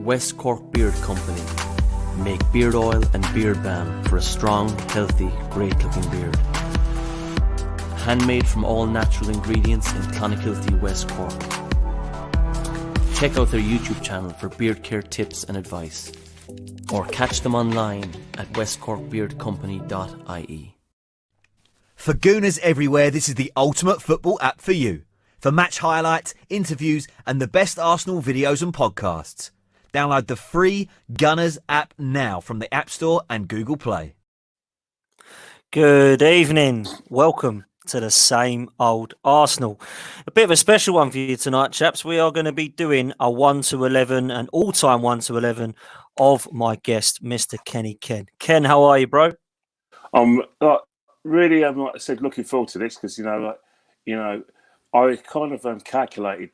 West Cork Beard Company make beard oil and beard balm for a strong, healthy, great-looking beard. Handmade from all natural ingredients in Clonakilty, West Cork. Check out their YouTube channel for beard care tips and advice, or catch them online at westcorkbeardcompany.ie. For Gooners everywhere, this is the ultimate football app for you. For match highlights, interviews and the best Arsenal videos and podcasts. Download the free Gunners app now from the App Store and Google Play. Good evening. Welcome to the Same Old Arsenal. A bit of a special one for you tonight, chaps. We are going to be doing a 1 to 11, an all-time 1 to 11 of my guest, Mr. Kenny Ken. Ken, how are you, bro? I'm really, like I said, looking forward to this because, I kind of calculated,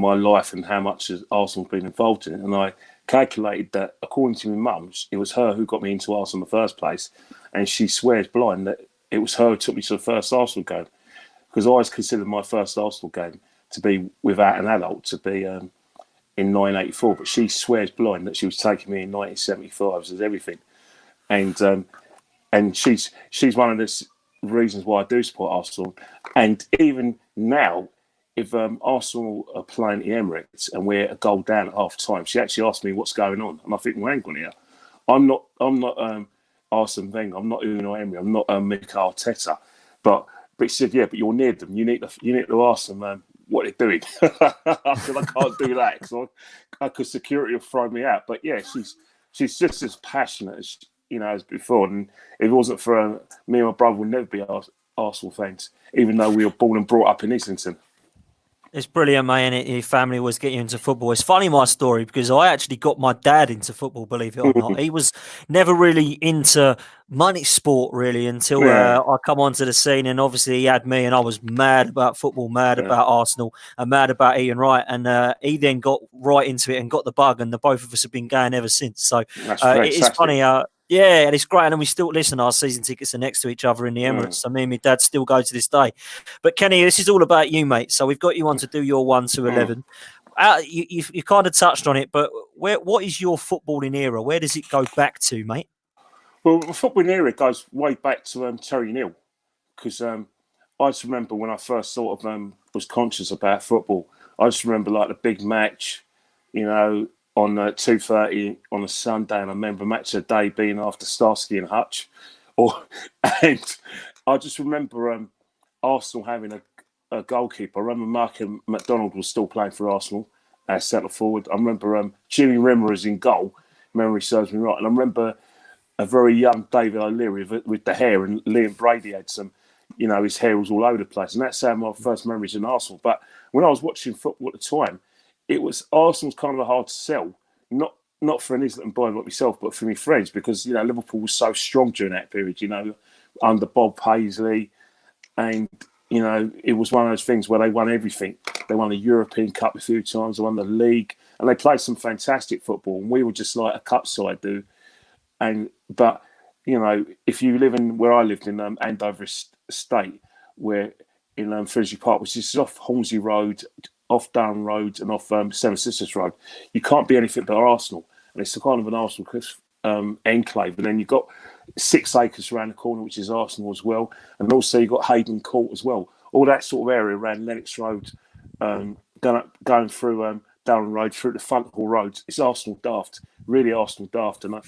my life and how much Arsenal's been involved in it. And I calculated that, according to my mum, it was her who got me into Arsenal in the first place. And she swears blind that it was her who took me to the first Arsenal game. Because I always considered my first Arsenal game to be without an adult, to be in 1984. But she swears blind that she was taking me in 1975 as everything. And she's one of the reasons why I do support Arsenal. And even now, if Arsenal are playing the Emirates and we're a goal down at half time, she actually asked me what's going on, and I think, well, hang on here, I'm not Arsene Wenger, I'm not Unai Emery, I'm not Mikel Arteta, but she said, yeah, but you're near them. You need to ask them what they're doing. I said, I can't do that because security will throw me out. But yeah, she's just as passionate as as before. And if it wasn't for me and my brother, would never be Arsenal fans, even though we were born and brought up in Islington. It's brilliant, mate, and your family was getting you into football. It's funny, my story, because I actually got my dad into football, believe it or not. He was never really into money sport, really, until I come onto the scene. And obviously he had me, and I was mad about football, mad about Arsenal, and mad about Ian Wright. And he then got right into it and got the bug, and the both of us have been going ever since. So it's funny. Yeah, and it's great. And we still our season tickets are next to each other in the Emirates. So me and my dad still go to this day. But Kenny, this is all about you, mate. So we've got you on to do your 1 to 11. You kind of touched on it, but what is your footballing era? Where does it go back to, mate? Well, the footballing era goes way back to Terry Neal, because I just remember when I first sort of was conscious about football. I just remember like the big match, on 2:30 on a Sunday, and I remember match of the day being after Starsky and Hutch. And I just remember Arsenal having a goalkeeper. I remember Mark McDonald was still playing for Arsenal as centre forward. I remember Jimmy Rimmer was in goal, memory serves me right. And I remember a very young David O'Leary with the hair, and Liam Brady had some, his hair was all over the place. And that's how my first memories in Arsenal. But when I was watching football at the time, it was Arsenal's kind of hard to sell, not for an Islington boy like myself, but for my friends, because Liverpool was so strong during that period. Under Bob Paisley, and it was one of those things where they won everything. They won the European Cup a few times, they won the league, and they played some fantastic football. And we were just like a cup side, dude. But if you live in where I lived in Andover Estate, where in Finsbury Park, which is off Hornsey Road, off Durham Road and off Seven Sisters Road, you can't be anything but Arsenal. And it's a kind of an Arsenal enclave. And then you've got 6 acres around the corner, which is Arsenal as well. And also you've got Hayden Court as well. All that sort of area around Lennox Road, going through Durham Road, through the Funthall Road. It's Arsenal daft, really Arsenal daft. And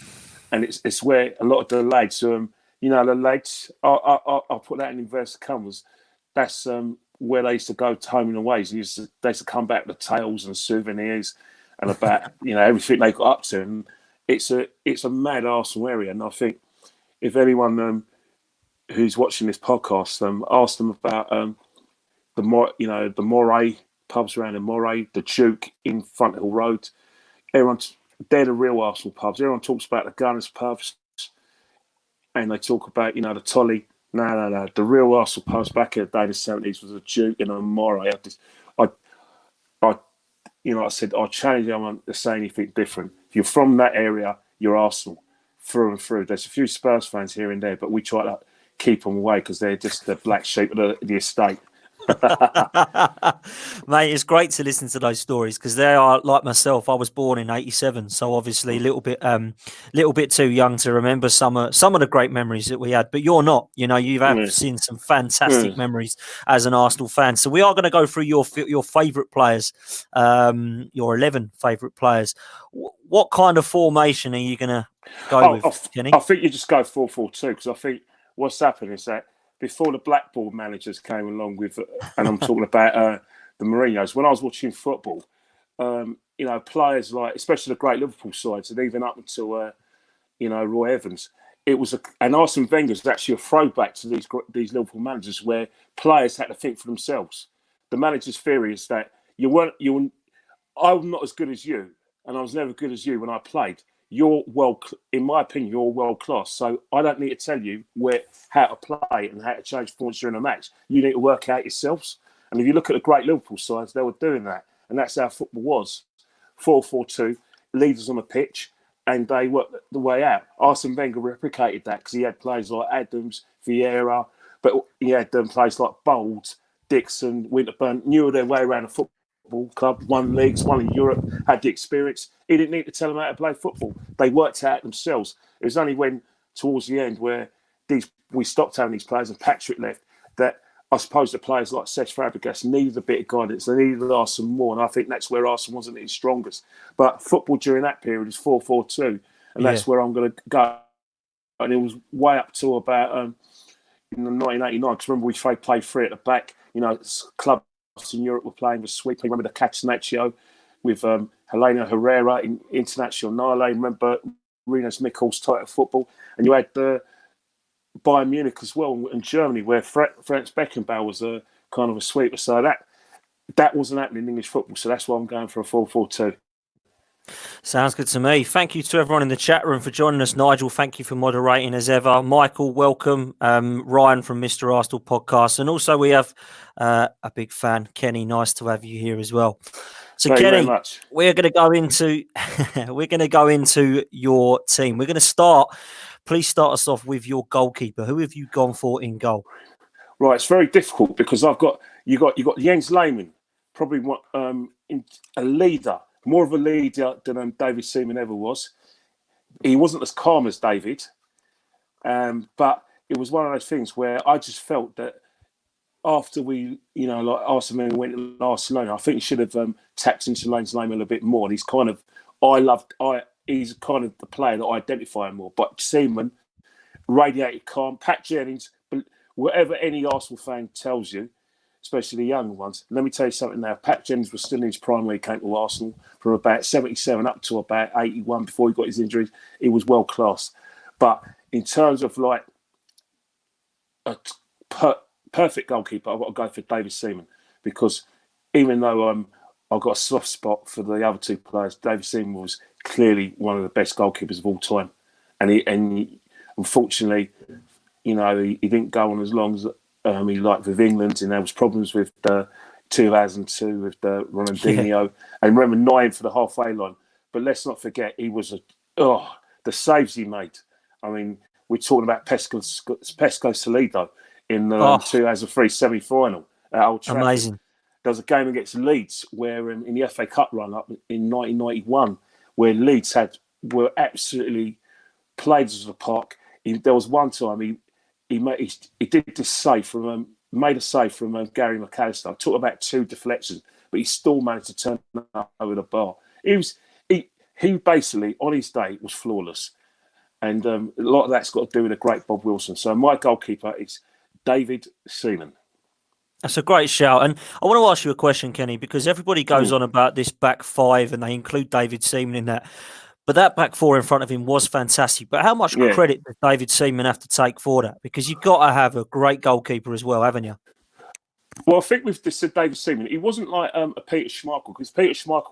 it's where a lot of the lads, the lads, I'll put that in inverted commas, that's where they used to go to home and away. They used to come back with tales and souvenirs and about everything they got up to. And it's a mad Arsenal area. And I think if anyone who's watching this podcast, ask them about the Moray pubs around the Moray, the Duke in Funthall Road. They're the real Arsenal pubs. Everyone talks about the Gunners pubs, and they talk about the Tolly. No. The real Arsenal pubs back in the day, the 70s, was a Duke and a Moray. I said, I challenge anyone to say anything different. If you're from that area, you're Arsenal through and through. There's a few Spurs fans here and there, but we try to keep them away because they're just the black sheep of the estate. Mate, it's great to listen to those stories because they are like myself. I was born in '87, so obviously a little bit too young to remember some of the great memories that we had. But you're not. You know, you've Yeah. seen some fantastic Yeah. memories as an Arsenal fan. So we are going to go through your favourite players, your 11 favourite players. What kind of formation are you going to go with, Kenny? I think you just go 4-4-2 because I think what's happened is that before the Blackpool managers came along with, and I'm talking about the Mourinho's, when I was watching football, you know, players like, especially the great Liverpool sides, and even up until, you know, Roy Evans, it was and Arsene Wenger is actually a throwback to these Liverpool managers where players had to think for themselves. The manager's theory is that I'm not as good as you, and I was never good as you when I played. In my opinion, you're world class. So I don't need to tell you how to play and how to change points during a match. You need to work out yourselves. And if you look at the great Liverpool sides, they were doing that. And that's how football was. 4-4-2, leaders on the pitch, and they worked the way out. Arsene Wenger replicated that because he had players like Adams, Vieira, but he had players like Bold, Dixon, Winterburn, knew their way around a football club, won leagues, won in Europe, had the experience. He didn't need to tell them how to play football. They worked out themselves. It was only when, towards the end, where we stopped having these players and Patrick left, that I suppose the players like Cesc Fabregas needed a bit of guidance. They needed Arsenal more, and I think that's where Arsenal wasn't at its strongest. But football during that period is 4-4-2, and that's where I'm going to go. And it was way up to about in the 1989, because remember we played three at the back. You know, clubs in Europe were playing with sweeping. Remember the Catenaccio with Helena Herrera in Internazionale. Remember Rinus Michels title football, and you had Bayern Munich as well in Germany, where Franz Beckenbauer was a kind of a sweeper. So that wasn't happening in English football. So that's why I'm going for a 4-4-2. Sounds good to me. Thank you to everyone in the chat room for joining us. Nigel, thank you for moderating as ever. Michael, welcome. Ryan from Mr. Arsenal podcast, and also we have a big fan, Kenny. Nice to have you here as well. So, Thank Kenny, you very much. we're going to go into your team. We're going to start. Please start us off with your goalkeeper. Who have you gone for in goal? Right, it's very difficult because you got Jens Lehmann, probably a leader, more of a leader than David Seaman ever was. He wasn't as calm as David, but it was one of those things where I just felt that after we, you know, like Arsene Wenger went to Barcelona, I think he should have tapped into Jens Lehmann a bit more. And he's kind of, he's kind of the player that I identify more. But Seaman radiated calm. Pat Jennings, whatever any Arsenal fan tells you, especially the younger ones, let me tell you something now. Pat Jennings was still in his prime when he came to Arsenal, from about 77 up to about 81 before he got his injuries. He was world class. But in terms of like a perfect goalkeeper, I've got to go for David Seaman, because even though I've got a soft spot for the other two players, David Seaman was clearly one of the best goalkeepers of all time. And he unfortunately, you know, he didn't go on as long as he liked with England, and there was problems with 2002 with Ronaldinho, and remember 9 for the halfway line. But let's not forget, he was the saves he made. I mean, we're talking about Pesco Salido in the 2003 semi-final at Old Trafford. Amazing. There was a game against Leeds where in the FA Cup run-up in 1991, where Leeds were absolutely played as a park. There was one time he did this save from made a save from Gary McAllister. Took about 2 deflections, but he still managed to turn over the bar. He basically on his day was flawless, and a lot of that's got to do with the great Bob Wilson. So my goalkeeper is David Seaman. That's a great shout. And I want to ask you a question, Kenny, because everybody goes on about this back five and they include David Seaman in that. But that back four in front of him was fantastic. But how much credit does David Seaman have to take for that? Because you've got to have a great goalkeeper as well, haven't you? Well, I think with this David Seaman, he wasn't like a Peter Schmeichel, because Peter Schmeichel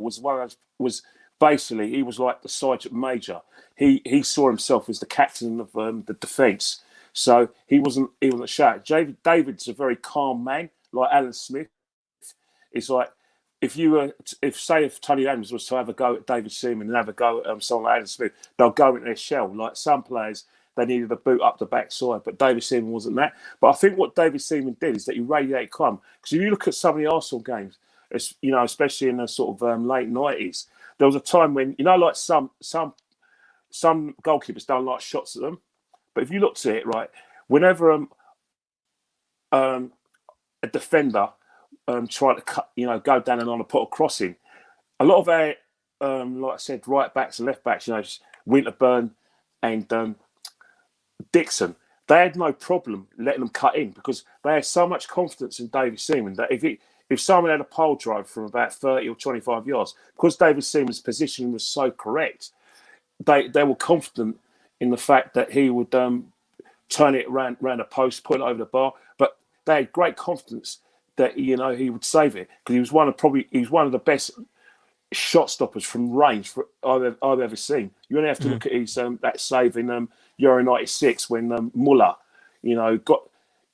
was basically, he was like the sergeant major. He saw himself as the captain of the defence. So he wasn't shout. David's a very calm man, like Alan Smith. It's like if Tony Adams was to have a go at David Seaman and have a go at someone like Alan Smith, they'll go into their shell. Like some players, they needed a boot up the backside. But David Seaman wasn't that. But I think what David Seaman did is that he radiated calm. Because if you look at some of the Arsenal games, it's, you know, especially in the sort of late 90s, there was a time when, you know, like some goalkeepers don't like shots at them. But if you looked at it, right, whenever a defender tried to cut, you know, go down and on a put a cross in, a lot of our, like I said, right backs and left backs, you know, Winterburn and Dixon, they had no problem letting them cut in because they had so much confidence in David Seaman that if someone had a pole drive from about 30 or 25 yards, because David Seaman's position was so correct, they were confident in the fact that he would turn it around a post, put it over the bar. But they had great confidence that, you know, he would save it because he was one of the best shot stoppers from range I've ever seen. You only have to look at his that save in Euro '96 when Muller, you know, got,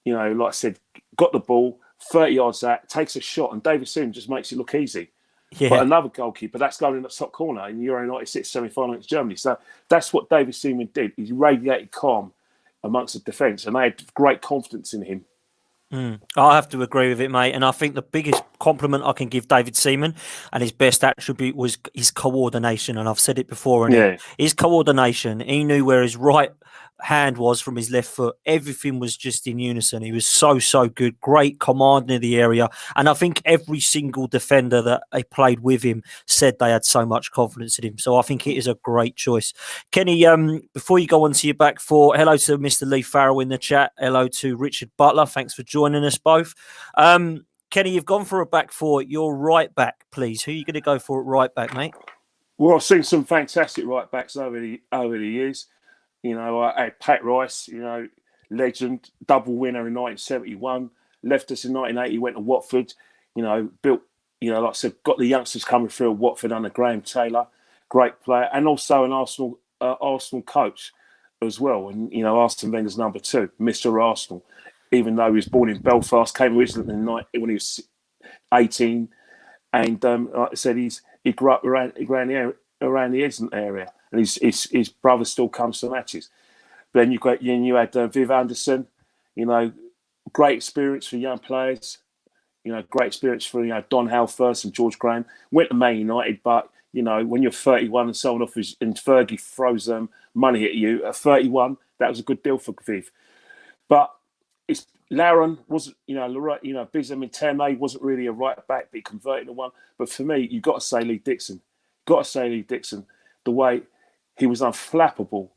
you know, like I said, got the ball 30 yards out, takes a shot, and David Seaman just makes it look easy. Yeah. But another goalkeeper, that's going in the top corner in Euro '96 semi-final against Germany. So that's what David Seaman did. He radiated calm amongst the defence, and they had great confidence in him. I have to agree with it, mate. And I think the biggest compliment I can give David Seaman and his best attribute was his coordination. And I've said it before. And his coordination, he knew where his right hand was from his left foot. Everything was just in unison. He was so good. Great command in the area. And I think every single defender that they played with him said they had so much confidence in him. So I think it is a great choice. Kenny, before you go on to your back four, hello to Mr. Lee Farrell in the chat. Hello to Richard Butler. Thanks for joining us both. Kenny, you've gone for a back four. Your right back, please. Who are you going to go for at right back, mate? Well, I've seen some fantastic right backs over the years. You know, I had Pat Rice, you know, legend, double winner in 1971, left us in 1980, went to Watford, you know, built, you know, like I said, got the youngsters coming through at Watford under Graham Taylor, great player, and also an Arsenal coach as well. And, you know, Arsene Wenger's number 2, Mr. Arsenal, even though he was born in Belfast, came originally when he was 18. And like I said, he grew up around the Eslin area. And his brother still comes to matches. But then you had Viv Anderson, you know, great experience for young players, you know, great experience for, you know, Don Howe first and George Graham. Went to Man United, but, you know, when you're 31 and someone offers and Fergie throws money at you at 31, that was a good deal for Viv. But Laron wasn't, you know, Bizem Teme wasn't really a right back, but he converted to one. But for me, you've got to say Lee Dixon. The way he was unflappable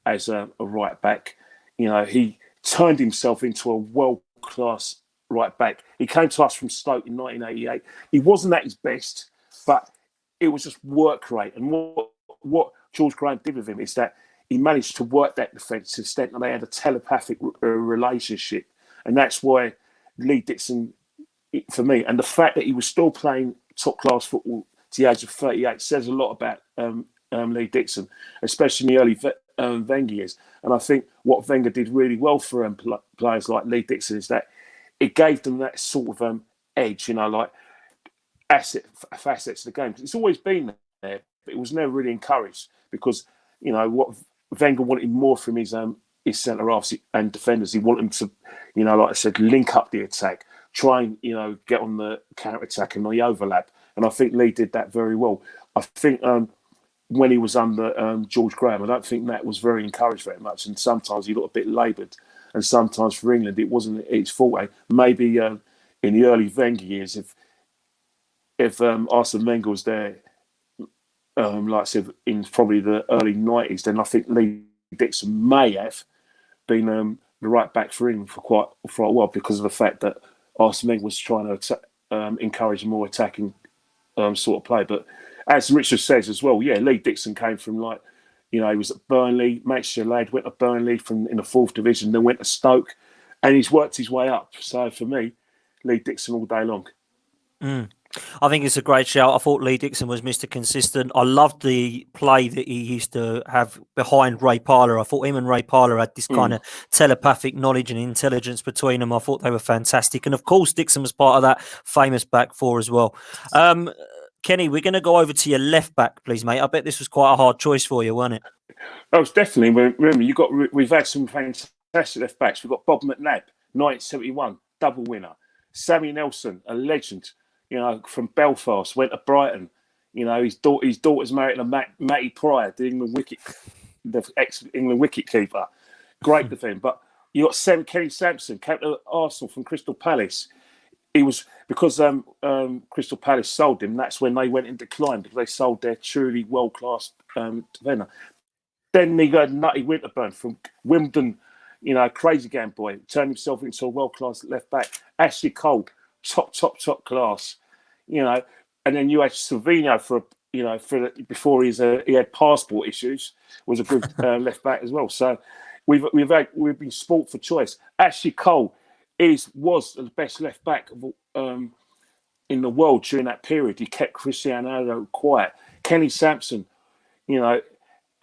as a right back. You know, he turned himself into a world-class right back. He came to us from Stoke in 1988. He wasn't at his best, but it was just work rate. And what George Graham did with him is that he managed to work that defence to the extent that they had a telepathic relationship. And that's why Lee Dixon, for me, and the fact that he was still playing top-class football to the age of 38 says a lot about Lee Dixon, especially in the early Wenger years. And I think what Wenger did really well for players like Lee Dixon is that it gave them that sort of edge, you know, like facets of the game. It's always been there, but it was never really encouraged because, you know, what Wenger wanted more from his centre-halves and defenders. He wanted them to, you know, like I said, link up the attack, try and, you know, get on the counter-attack and the overlap. And I think Lee did that very well. I think when he was under George Graham, I don't think that was very encouraged very much. And sometimes he looked a bit laboured. And sometimes for England, it wasn't its fault. Maybe in the early Wenger years, if Arsene Wenger was there, like I said, in probably the early 90s, then I think Lee Dixon may have been the right back for England for quite a while because of the fact that Arsene Wenger was trying to encourage more attacking sort of play. But as Richard says as well, yeah, Lee Dixon came from, like, you know, he was at Burnley, Manchester lad, went to Burnley in the 4th division, then went to Stoke, and he's worked his way up. So for me, Lee Dixon all day long. I think it's a great shout. I thought Lee Dixon was Mr. Consistent. I loved the play that he used to have behind Ray Parlour. I thought him and Ray Parlour had this kind of telepathic knowledge and intelligence between them. I thought they were fantastic. And of course, Dixon was part of that famous back four as well. Kenny, we're going to go over to your left back, please, mate. I bet this was quite a hard choice for you, wasn't it? Oh, it's definitely. Remember, we've had some fantastic left backs. We've got Bob McNabb, 1971, double winner. Sammy Nelson, a legend, from Belfast, went to Brighton. His daughter's married to Matty Pryor, the ex-England wicket keeper. Great defender. But you got Kenny Sampson, came to Arsenal from Crystal Palace. He was, because Crystal Palace sold him, that's when they went in decline, because they sold their truly world-class defender. Then he got Nutty Winterburn from Wimbledon, crazy game boy, turned himself into a world-class left-back. Ashley Cole, top class, And then you had Silvino before he had passport issues, was a good left-back as well. So we've been sport for choice. Ashley Cole was the best left-back in the world during that period. He kept Cristiano Ronaldo quiet. Kenny Sampson, had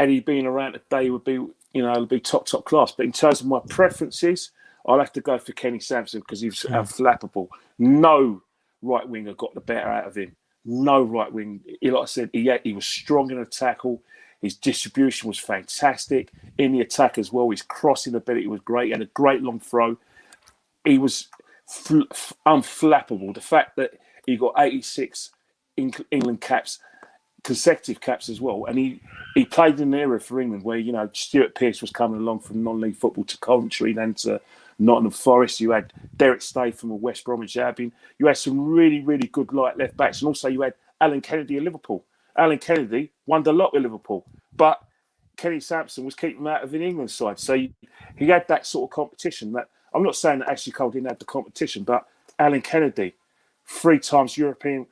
he been around today, would be top class. But in terms of my preferences, I'll have to go for Kenny Sampson because he was unflappable. No right winger got the better out of him. No right wing. Like I said, he was strong in a tackle. His distribution was fantastic in the attack as well. His crossing ability was great. He had a great long throw. He was unflappable. The fact that he got 86 England caps, consecutive caps as well, and he played in an era for England where Stuart Pearce was coming along from non-league football to Coventry, then to Nottingham Forest. You had Derek Statham of West Bromwich Albion. You had some really, really good light left backs, and also you had Alan Kennedy of Liverpool. Alan Kennedy won a lot with Liverpool, but Kenny Sampson was keeping him out of the England side. So he had that sort of competition. That I'm not saying that Ashley Cole didn't have the competition, but Alan Kennedy, 3 times European,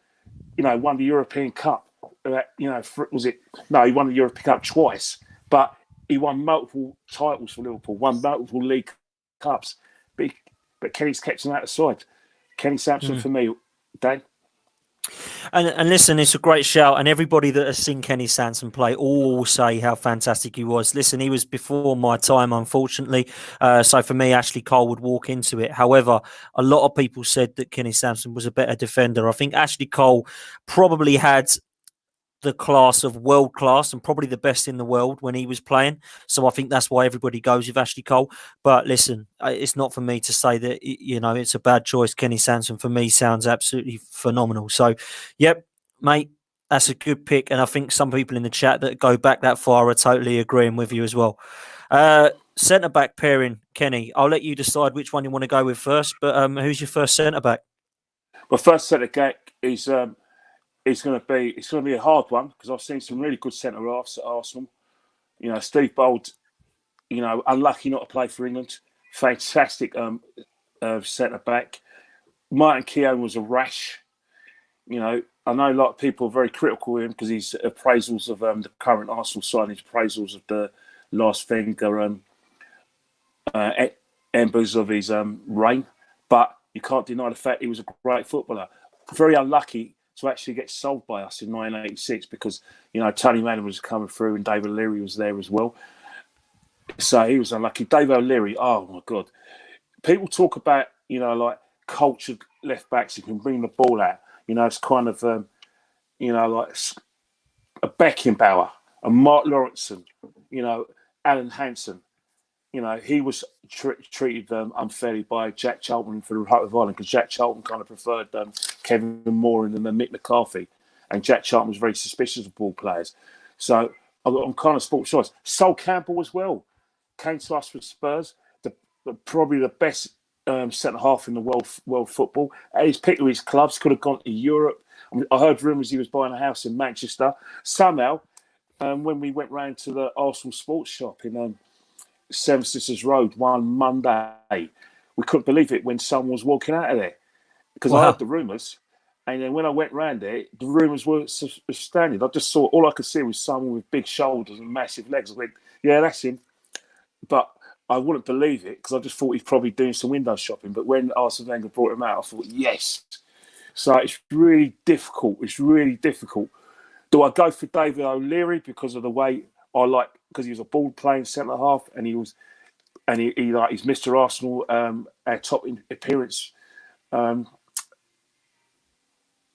won the European Cup. He won the European Cup twice, but he won multiple titles for Liverpool, won multiple league cups. But Kenny's kept him out of the side. Kenny Sampson for me, Dan. And listen, it's a great shout, and everybody that has seen Kenny Sampson play all say how fantastic he was. Listen, he was before my time, unfortunately. So for me, Ashley Cole would walk into it. However, a lot of people said that Kenny Sampson was a better defender. I think Ashley Cole probably had the class of world class and probably the best in the world when he was playing. So I think that's why everybody goes with Ashley Cole. But listen, it's not for me to say that, it's a bad choice. Kenny Sampson for me sounds absolutely phenomenal. So, yep, mate, that's a good pick. And I think some people in the chat that go back that far are totally agreeing with you as well. Centre-back pairing, Kenny, I'll let you decide which one you want to go with first. But who's your first centre-back? Well, first centre-back is... It's going to be a hard one because I've seen some really good centre halves at Arsenal. Steve Bold, unlucky not to play for England. Fantastic centre back. Martin Keown was a rash. I know a lot of people are very critical of him because his appraisals of the current Arsenal side, his appraisals of the last finger embers of his reign. But you can't deny the fact he was a great footballer. Very unlucky to actually get sold by us in 1986 because, Tony Madden was coming through and David O'Leary was there as well. So he was unlucky. David O'Leary, oh my God. People talk about, like cultured left backs who can bring the ball out. It's kind of, like a Beckenbauer, a Mark Lawrenson, Alan Hansen. He was treated unfairly by Jack Charlton for the Heart of Ireland because Jack Charlton kind of preferred Kevin Moore and then Mick McCarthy. And Jack Charlton was very suspicious of ball players. So I'm kind of sports choice. Sol Campbell as well. Came to us with Spurs. Probably the best centre-half in the world football. His pick of his clubs could have gone to Europe. I heard rumours he was buying a house in Manchester. Somehow, when we went round to the Arsenal sports shop in... Seven Sisters Road one Monday. We couldn't believe it when someone was walking out of there because I heard the rumours, and then when I went round there, the rumours were standing. I just saw all I could see was someone with big shoulders and massive legs. I went, "Yeah, that's him," but I wouldn't believe it because I just thought he's probably doing some window shopping. But when Arsene Wenger brought him out, I thought, yes. So it's really difficult. Do I go for David O'Leary because of the way I like? Because he was a ball playing centre half, and he's Mr. Arsenal, our top appearance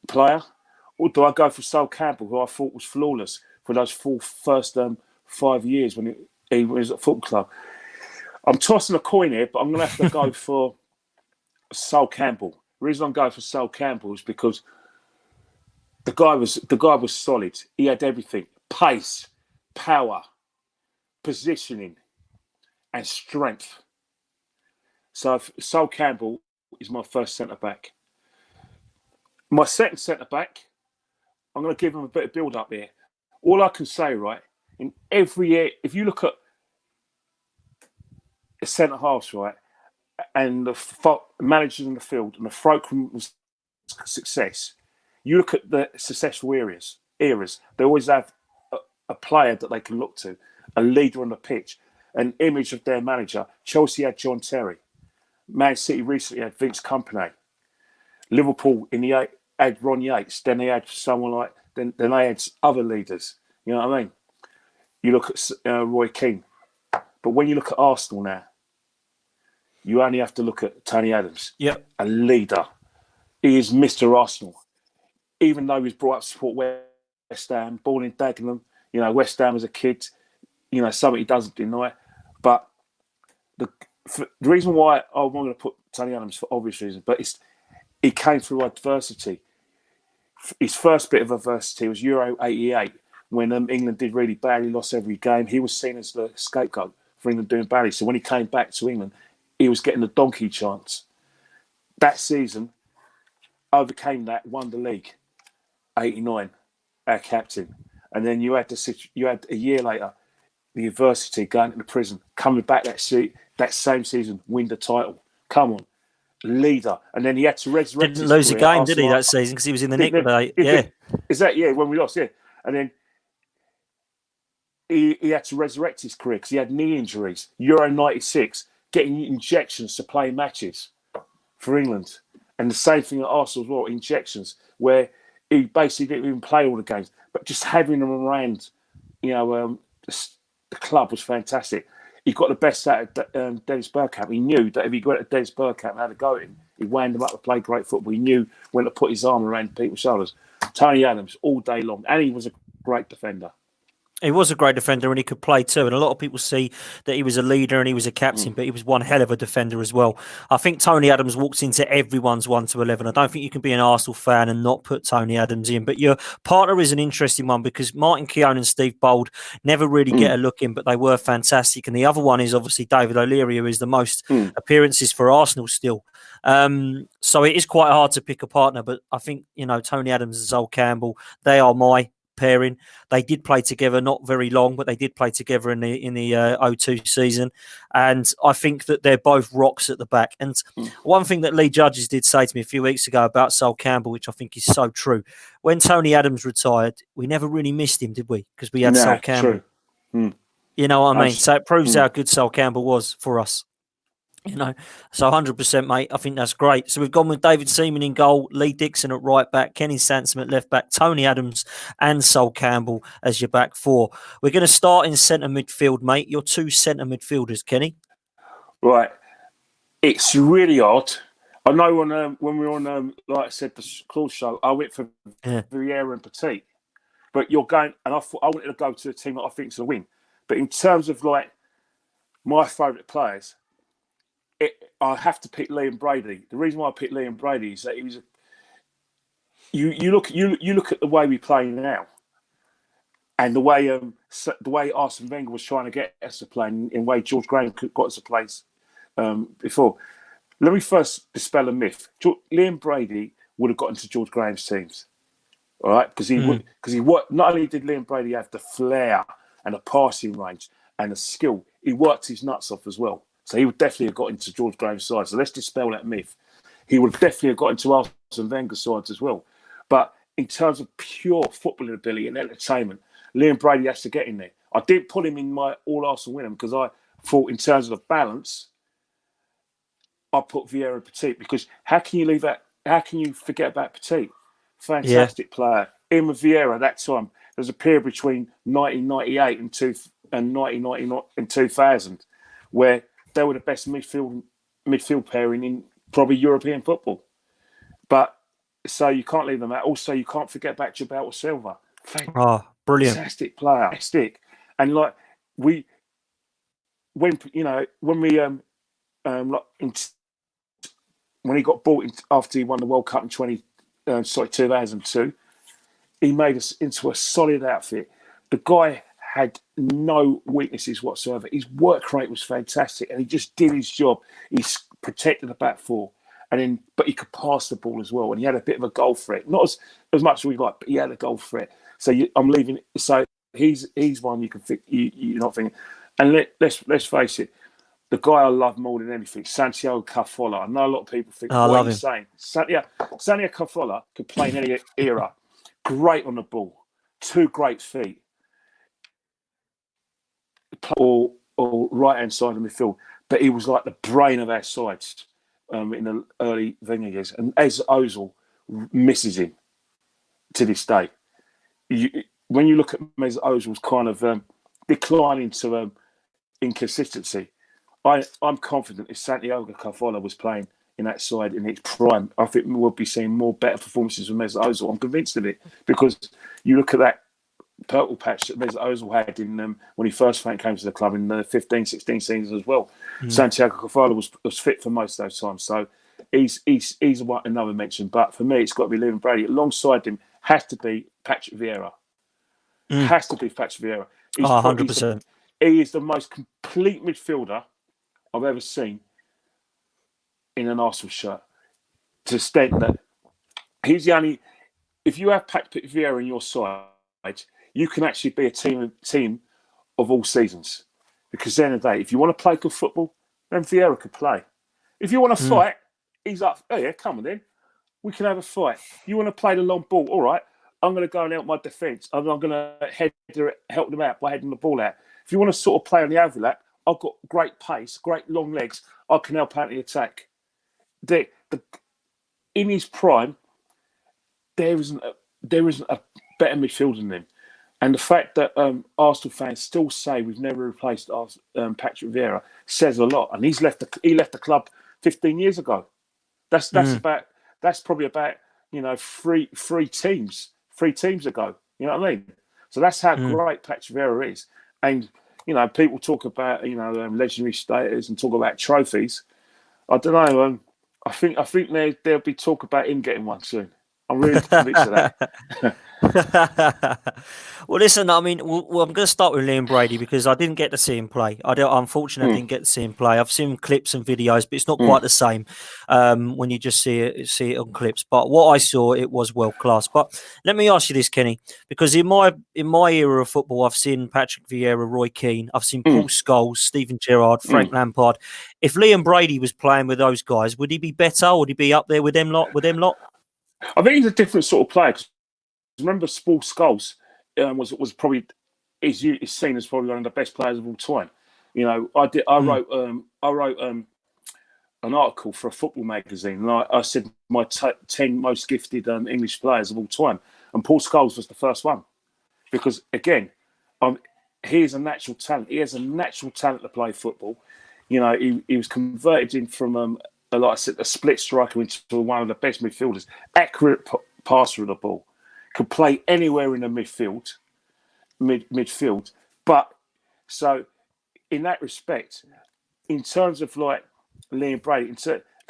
player, or do I go for Sol Campbell, who I thought was flawless for those first 5 years when he was at football club? I'm tossing a coin here, but I'm going to have to go for Sol Campbell. The reason I'm going for Sol Campbell is because the guy was solid. He had everything: pace, power, positioning, and strength. So Sol Campbell is my first centre back. My second centre back, I'm going to give him a bit of build up here. All I can say, right, in every year, if you look at the centre halves, right, and the managers in the field and the fulcrum was success, you look at the successful eras, they always have a player that they can look to, a leader on the pitch, an image of their manager. Chelsea had John Terry. Man City recently had Vince Kompany. Liverpool had Ron Yates. Then they had someone like, then they had other leaders. You know what I mean? You look at Roy Keane. But when you look at Arsenal now, you only have to look at Tony Adams. Yep. A leader. He is Mr. Arsenal. Even though he was brought up to support West Ham, born in Dagenham, West Ham as a kid, something he doesn't deny. But the reason why I'm going to put Tony Adams for obvious reasons, but he came through adversity. His first bit of adversity was Euro 88, when England did really badly, lost every game. He was seen as the scapegoat for England doing badly. So when he came back to England, he was getting the donkey chance. That season, overcame that, won the league, 89, our captain. And then you had a year later, the adversity, going into prison, coming back that same season, win the title. Come on, leader. And then he had to resurrect. Didn't lose a game, did he, that season? Because he was in the nick with it. Yeah. Is that, when we lost, yeah. And then he had to resurrect his career because he had knee injuries. Euro 96, getting injections to play matches for England. And the same thing at Arsenal as well, injections, where he basically didn't even play all the games. But just having them around, the club was fantastic. He got the best out of Dennis Bergkamp. He knew that if he got at Dennis Bergkamp and had a go at him, he wound him up to play great football. He knew when to put his arm around people's shoulders. Tony Adams, all day long. And he was a great defender. He was a great defender and he could play too. And a lot of people see that he was a leader and he was a captain, but he was one hell of a defender as well. I think Tony Adams walks into everyone's 1 to 11. I don't think you can be an Arsenal fan and not put Tony Adams in. But your partner is an interesting one because Martin Keown and Steve Bold never really get a look in, but they were fantastic. And the other one is obviously David O'Leary, who is the most appearances for Arsenal still. So it is quite hard to pick a partner, but I think, Tony Adams and Sol Campbell, they are my pairing. They did play together, not very long, but they did play together in the 02 season. And I think that they're both rocks at the back. And one thing that Lee Judges did say to me a few weeks ago about Sol Campbell, which I think is so true, when Tony Adams retired, we never really missed him, did we? Because we had Sol Campbell. You know what I mean? So it proves how good Sol Campbell was for us. So 100%, mate. I think that's great. So we've gone with David Seaman in goal, Lee Dixon at right back, Kenny Sansom at left back, Tony Adams and Sol Campbell as your back four. We're going to start in centre midfield, mate. Your 2 centre midfielders, Kenny. Right. It's really odd. I know when we were on, like I said, the Claude show, I went for Vieira and Petit. But you're going, and I thought I wanted to go to a team that I think is going to win. But in terms of my favourite players, I have to pick Liam Brady. The reason why I picked Liam Brady is that he was. You look at the way we play now, and the way Arsene Wenger was trying to get us to play, in the way George Graham got us to play before. Let me first dispel a myth. Liam Brady would have got into George Graham's teams, all right? Because not only did Liam Brady have the flair and the passing range and the skill, he worked his nuts off as well. So he would definitely have got into George Graham's side. So let's dispel that myth. He would definitely have got into Arsene Wenger's sides as well. But in terms of pure footballing ability and entertainment, Liam Brady has to get in there. I didn't put him in my all Arsenal winner because I thought in terms of the balance, I put Vieira and Petit because how can you forget about Petit? Fantastic player. In with Vieira at that time, there's a period between 1998 and 1999 and 2000 where they were the best midfield pairing in probably European football. But So you can't leave them out. Also, you can't forget about Gilberto Silva. Oh, brilliant. Fantastic player. Fantastic. And like when we when he got bought in after he won the World Cup in 2002, he made us into a solid outfit. The guy had no weaknesses whatsoever. His work rate was fantastic, and he just did his job. He protected the back four, but he could pass the ball as well, and he had a bit of a goal threat. Not as much as we like, but he had a goal threat. So I'm leaving. So he's one you can think you're not thinking. And let's face it, the guy I love more than anything, Santiago Cazorla. I know a lot of people think, I love him. Saying? Santiago Cazorla could play in any era. Great on the ball, 2 great feet, or right hand side of the midfield. But he was like the brain of our sides in the early Wenger years. And as Ozil misses him to this day. When you look at Mesut Ozil's kind of decline into inconsistency, I'm confident if Santiago Cazorla was playing in that side in its prime, I think we'll be seeing more better performances from Mesut Ozil. I'm convinced of it, because you look at that purple patch that Mesut Ozil had when he first came to the club in the 15-16 seasons as well. Santiago Cazorla was fit for most of those times, so he's another mention. But for me, it's got to be Liam Brady. Alongside him has to be Patrick Vieira. Has to be Patrick Vieira. 100%. He is the most complete midfielder I've ever seen in an Arsenal shirt. To the extent that he's the only. If you have Patrick Vieira in your side, you can actually be a team of all seasons. Because at the end of the day, if you want to play good football, then Vieira could play. If you want to fight, he's up. Oh yeah, come on then. We can have a fight. You want to play the long ball? All right. I'm going to go and help my defence. I'm going to help them out by heading the ball out. If you want to sort of play on the overlap, I've got great pace, great long legs. I can help out the attack. In his prime, there isn't a better midfielder than him. And the fact that Arsenal fans still say we've never replaced Patrick Vieira says a lot. And he left the club 15 years ago. That's probably about 3 teams ago. You know what I mean? So that's how great Patrick Vieira is. And people talk about legendary status and talk about trophies. I don't know. I think there'll be talk about him getting one soon. I'm really convinced of that. Well, listen, I mean, I'm going to start with Liam Brady because I didn't get to see him play. Unfortunately, I didn't get to see him play. I've seen clips and videos, but it's not quite the same when you just see it on clips. But what I saw, it was world class. But let me ask you this, Kenny, because in my era of football, I've seen Patrick Vieira, Roy Keane, I've seen Paul Scholes, Steven Gerrard, Frank Lampard. If Liam Brady was playing with those guys, would he be better? Would he be up there with them lot? I think he's a different sort of player. Remember, Paul Scholes was probably is seen as probably one of the best players of all time. I wrote an article for a football magazine, and I said my 10 most gifted English players of all time, and Paul Scholes was the first one, because again, he is a natural talent. He has a natural talent to play football. He was converted in from like I said, a split striker into one of the best midfielders. Accurate passer of the ball. Could play anywhere in the midfield. But so in that respect, in terms of like Liam Brady,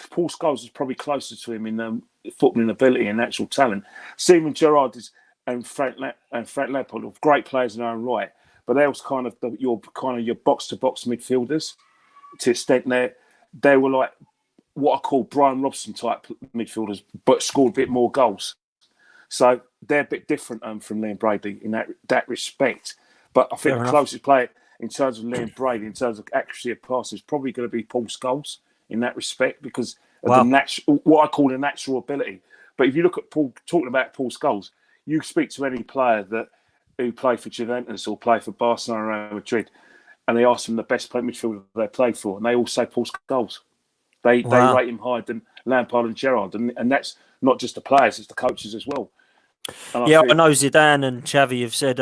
Paul Scholes is probably closer to him in footballing ability and natural talent. Steven Gerrard and Frank Lampard are great players in their own right, but they was kind of your box to box midfielders. To the extent they were like what I call Brian Robson type midfielders, but scored a bit more goals. So they're a bit different from Liam Brady in that respect. But I think the closest player in terms of Liam Brady, in terms of accuracy of passes, is probably going to be Paul Scholes in that respect, because of what I call the natural ability. But if you look at talking about Paul Scholes, you speak to any player who played for Juventus or played for Barcelona or Real Madrid, and they ask them the best midfielder they played for, and they all say Paul Scholes. They rate him higher than Lampard and Gerrard, and that's not just the players; it's the coaches as well. I know Zidane and Xavi have said,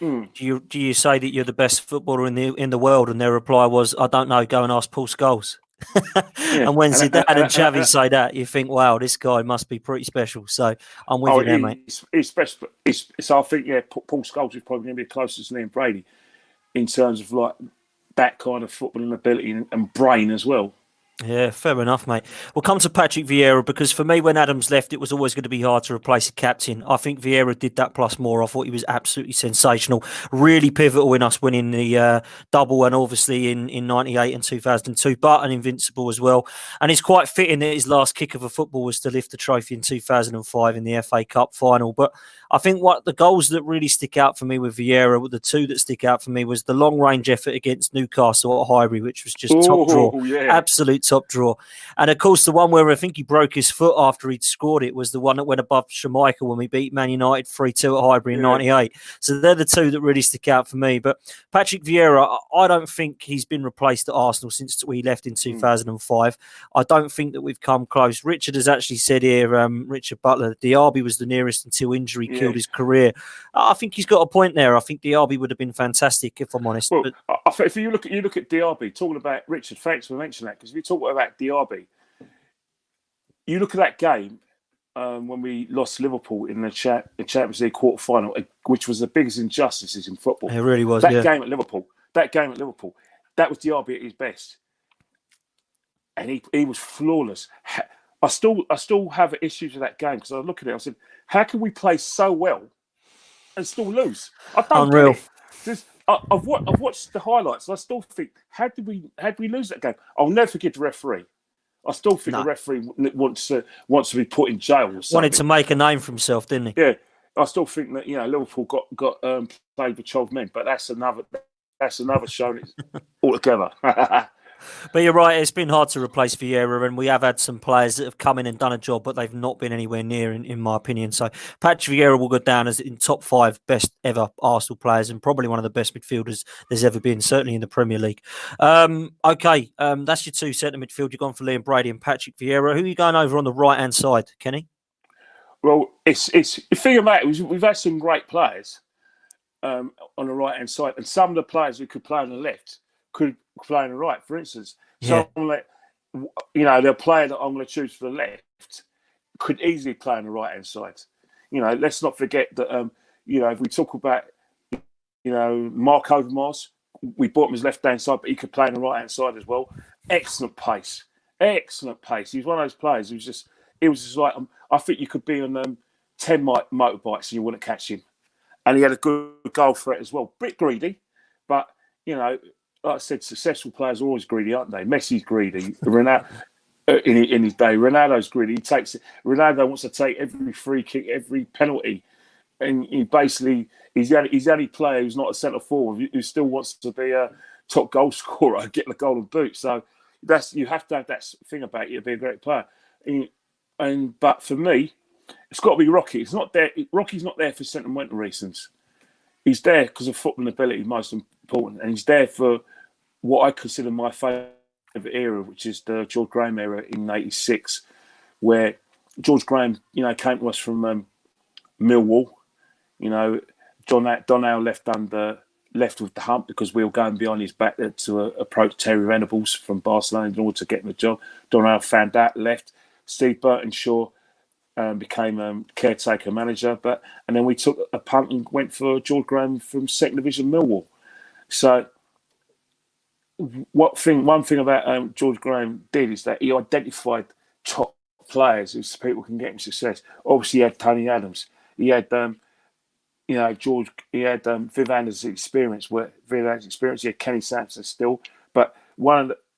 "Do you say that you're the best footballer in the world?" And their reply was, "I don't know. Go and ask Paul Scholes." Yeah. And when Zidane and Xavi and- say that, you think, wow, this guy must be pretty special. So I'm with you there, mate. He's special. So I think, yeah, Paul Scholes is probably going to be closest to Liam Brady in terms of like that kind of footballing ability and brain as well. Yeah, fair enough, mate. We'll come to Patrick Vieira because for me, when Adams left, it was always going to be hard to replace a captain. I think Vieira did that plus more. I thought he was absolutely sensational, really pivotal in us winning the double and obviously in 98 and 2002, but an invincible as well. And it's quite fitting that his last kick of a football was to lift the trophy in 2005 in the FA Cup final. But I think what the goals that really stick out for me with Vieira, the two that stick out for me was the long range effort against Newcastle at Highbury, which was just top draw, absolute top draw. And of course, the one where I think he broke his foot after he'd scored it was the one that went above Schmeichel when we beat Man United 3-2 at Highbury in 98. So they're the two that really stick out for me. But Patrick Vieira, I don't think he's been replaced at Arsenal since we left in 2005. I don't think that we've come close. Richard has actually said here, Richard Butler, Diaby was the nearest until injury killed his career. I think he's got a point there. I think Diaby would have been fantastic, if I'm honest. Well, if you look at Diaby, talking about Richard, thanks for mentioning that, because if you talk about Diaby, you look at that game when we lost Liverpool in the Champions League quarter-final, which was the biggest injustices in football. It really was, That game at Liverpool, that was Diaby at his best. And he was flawless. I still have issues with that game because I look at it, I said, how can we play so well and still lose? I don't Unreal. I've watched the highlights and I still think, how did we lose that game? I'll never forget the referee. I still think the referee wants to be put in jail or something. Wanted to make a name for himself, didn't he? Yeah. I still think that, Liverpool got played with 12 men, but that's another show altogether. But you're right, it's been hard to replace Vieira, and we have had some players that have come in and done a job, but they've not been anywhere near, in my opinion. So Patrick Vieira will go down as in top 5 best ever Arsenal players and probably one of the best midfielders there's ever been, certainly in the Premier League. Okay, that's your two centre midfield. You've gone for Liam Brady and Patrick Vieira. Who are you going over on the right-hand side, Kenny? Well, it's the thing about it, we've had some great players on the right-hand side, and some of the players who could play on the left could play on the right. For instance, the player that I'm going to choose for the left could easily play on the right-hand side. Let's not forget that, if we talk about, Mark Overmars, we bought him as left-hand side, but he could play on the right-hand side as well. Excellent pace. He's one of those players who's just, it was just like, I think you could be on 10 motorbikes and you wouldn't catch him. And he had a good goal threat as well. Bit greedy, but, like I said, successful players are always greedy, aren't they? Messi's greedy. Ronaldo, in his day, Ronaldo's greedy. Ronaldo wants to take every free kick, every penalty, and he's the only player who's not a centre forward who still wants to be a top goal scorer and get the golden boot. So you have to have that thing about you to be a great player. But for me, it's got to be Rocky. It's not there. Rocky's not there for sentimental reasons. He's there because of football ability, most important, and he's there for what I consider my favourite era, which is the George Graham era in '86, where George Graham, came to us from Millwall. Don Howe left with the hump because we were going behind his back to approach Terry Venables from Barcelona in order to get him the job. Don Howe found out, left. Steve Burtonshaw became caretaker manager, and then we took a punt and went for George Graham from Second Division Millwall. So, one thing about George Graham did is that he identified top players who people can get him success. Obviously, he had Tony Adams. He had George. He had Viv Anders' experience. He had Kenny Sampson still, but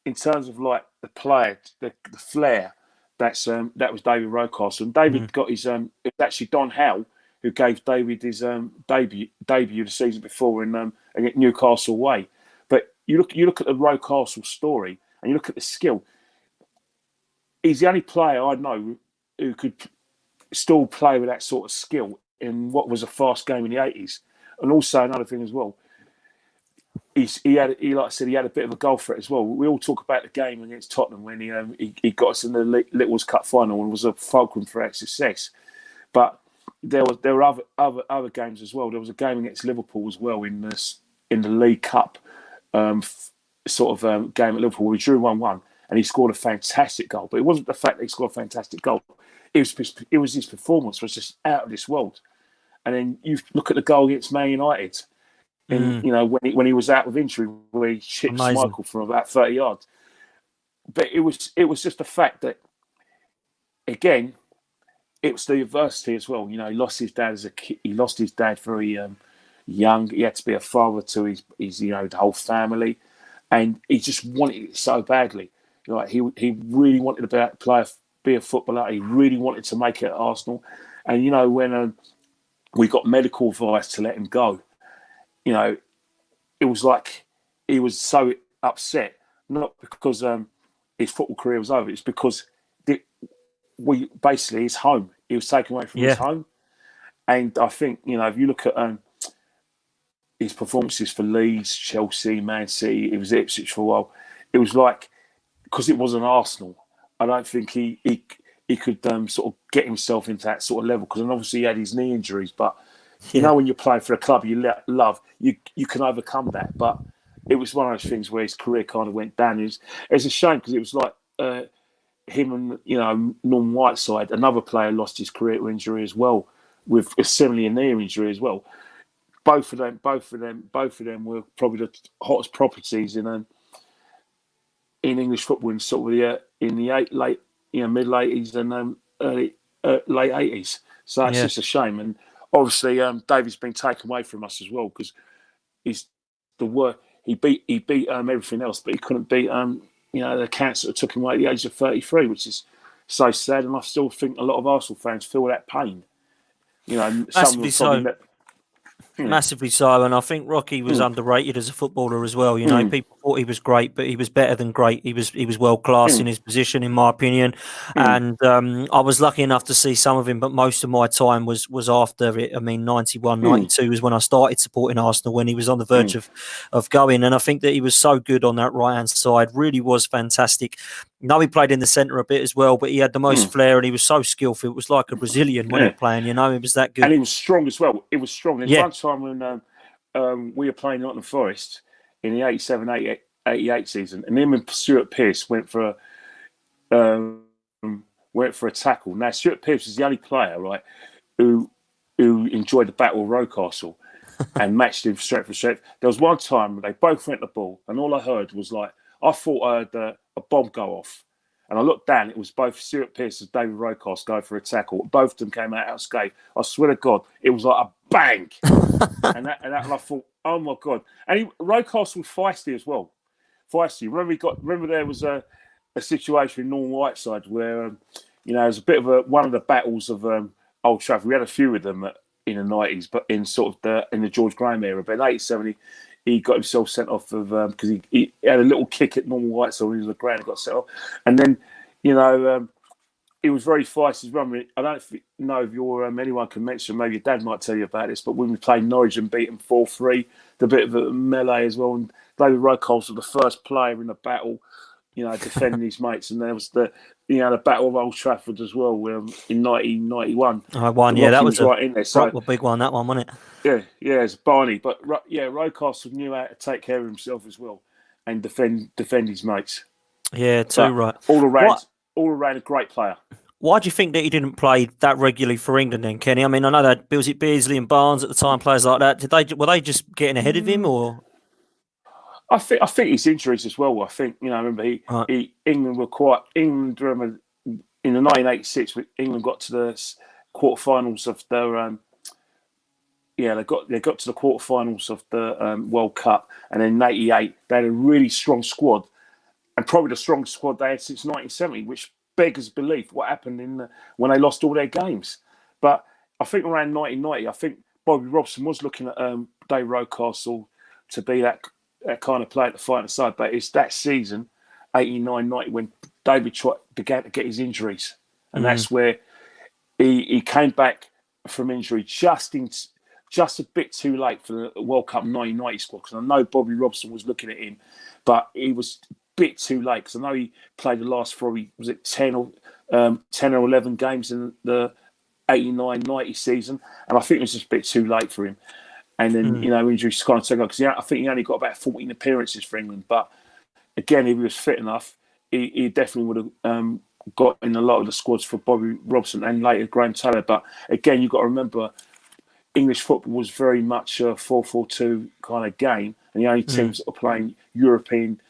in terms of like the player, the flair. That was David Rocastle. And David got his. It was actually Don Howe who gave David his debut the season before in against Newcastle away. But you look at the Rocastle story and you look at the skill. He's the only player I know who could still play with that sort of skill in what was a fast game in the 80s. And also another thing as well. He had a bit of a goal threat as well. We all talk about the game against Tottenham when he got us in the Little's Cup final and was a fulcrum for our success. But there were other games as well. There was a game against Liverpool as well in the League Cup game at Liverpool. We drew 1-1, and he scored a fantastic goal. But it wasn't the fact that he scored a fantastic goal. It was his performance was just out of this world. And then you look at the goal against Man United, and when he was out with injury, where he chipped Michael from about 30 yards. But it was just the fact that, again, it was the adversity as well. He lost his dad as a kid. He lost his dad very young. He had to be a father to his the whole family, and he just wanted it so badly. He really wanted to be a footballer. He really wanted to make it at Arsenal. And when we got medical advice to let him go, it was like he was so upset, not because his football career was over. It's because his home. He was taken away from his home. And I think, if you look at his performances for Leeds, Chelsea, Man City, it was Ipswich for a while. It was like, because it wasn't Arsenal, I don't think he could sort of get himself into that sort of level, because obviously he had his knee injuries. But when you're playing for a club you love, you can overcome that. But it was one of those things where his career kind of went down. It's a shame, because it was like him and Norman Whiteside, another player, lost his career to injury as well, with a similar knee injury as well. Both of them were probably the hottest properties in English football in sort of in the middle 80s and early late 80s. So it's just a shame. And obviously, David's been taken away from us as well, because he's the worst. He beat everything else, but he couldn't beat the cancer that took him away at the age of 33, which is so sad. And I still think a lot of Arsenal fans feel that pain. Massively so. Massively so, and I think Rocky was underrated as a footballer as well. People thought he was great, but he was better than great. He was world class in his position, in my opinion. And I was lucky enough to see some of him, but most of my time was after it. I mean, 91, 92 was when I started supporting Arsenal, when he was on the verge of going. And I think that he was so good on that right hand side. Really was fantastic. He played in the centre a bit as well, but he had the most flair, and he was so skillful. It was like a Brazilian when he was playing. He was that good, and he was strong as well. It was strong. There's one time when we were playing Nottingham Forest in the 87-88 season, and him and Stuart Pearce went for a tackle. Now Stuart Pearce is the only player, right, who enjoyed the battle of Rocastle and matched him strength for strength. There was one time they both went the ball, and all I heard was I thought I heard a bomb go off, and I looked down. It was both Stuart Pearce and David Rocastle going for a tackle. Both of them came out unscathed. I swear to God, it was like a bang, and I thought, oh my God! And Rocastle was feisty as well. Feisty. Remember there was a situation in Norman Whiteside where it was a bit of one of the battles of Old Trafford. We had a few of them in the 90s, but in sort of in the George Graham era. But in 87, he got himself sent off because he had a little kick at Norman Whiteside when he was on the ground and got sent off. And then, he was very feisty. I don't know if anyone can mention, maybe your dad might tell you about this, but when we played Norwich and beat them 4-3, the bit of a melee as well. And David Rocastle was the first player in the battle, defending his mates. And there was the Battle of Old Trafford as well, in 1991. I won, that was right in there. So a big one, that one, wasn't it? Yeah, it's Barney. But Rocastle knew how to take care of himself as well and defend his mates. Yeah, right. All around a great player. Why do you think that he didn't play that regularly for England then, Kenny? I mean, I know that Beardsley and Barnes at the time, players like that. Were they just getting ahead of him, or? I think his injuries as well. I think remember England were England. Remember in the 1986, England got to the quarterfinals of their. They got to the quarterfinals of the World Cup, and in '88 they had a really strong squad, and probably the strongest squad they had since 1970, which beggars belief what happened when they lost all their games. But I think around 1990, I think Bobby Robson was looking at Dave Rocastle to be that kind of player to fight aside. But it's that season, 89-90, when David began to get his injuries, and that's where he came back from injury just a bit too late for the World Cup 1990 squad. Because I know Bobby Robson was looking at him, but he was bit too late, because I know he played the last probably 10 or 11 games in the 89-90 season, and I think it was just a bit too late for him. And then injuries kind of took on, because I think he only got about 14 appearances for England. But again, if he was fit enough, he definitely would have got in a lot of the squads for Bobby Robson and later Graham Taylor. But again, you've got to remember, English football was very much a 4-4-2 kind of game, and the only teams that were playing European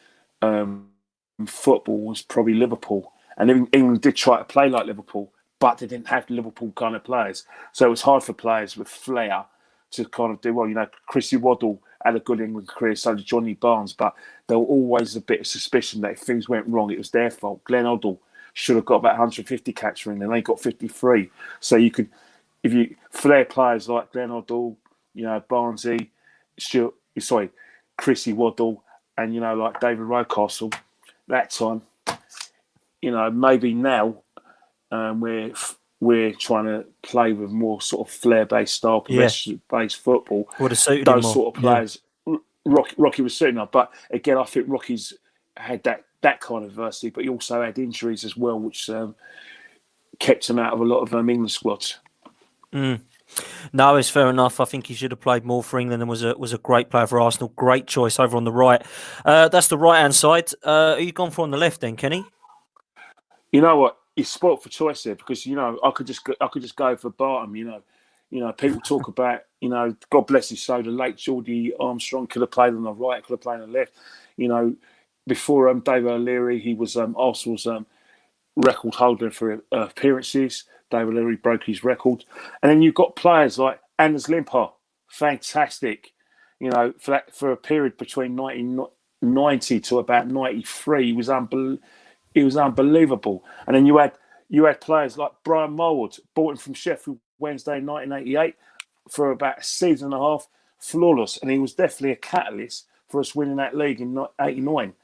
football was probably Liverpool. And England did try to play like Liverpool, but they didn't have the Liverpool kind of players. So it was hard for players with flair to kind of do well. You know, Chrissy Waddle had a good England career, so did Johnny Barnes, but there were always a bit of suspicion that if things went wrong, it was their fault. Glenn Hoddle should have got about 150 caps for England, and they got 53. So you could, if you flair players like Glenn Hoddle, you know, Barnesy, Chrissy Waddle, and you know, like David Rocastle, that time, you know, maybe now we're trying to play with more sort of flair-based style, possession-based football. Would have suited those him sort of players. Yeah. Rocky was suiting up, but again, I think Rocky's had that kind of adversity, but he also had injuries as well, which kept him out of a lot of England squads. No, it's fair enough. I think he should have played more for England and was a great player for Arsenal. Great choice over on the right. That's the right hand side. Are you gone for on the left then, Kenny? You know what? He's spoilt for choice there, because you know I could just go for Barton. You know people talk about, you know, God bless his soul, the late Geordie Armstrong could have played on the right, could have played on the left. You know, before David O'Leary, he was Arsenal's record holder for appearances. David O'Leary broke his record, and then you've got players like Anders Limpar, fantastic. You know, for a period between 1990 to about 93, he was unbelievable. And then you had players like Brian Mulwood, bought him from Sheffield Wednesday in 1988 for about a season and a half, flawless, and he was definitely a catalyst for us winning that league in '89.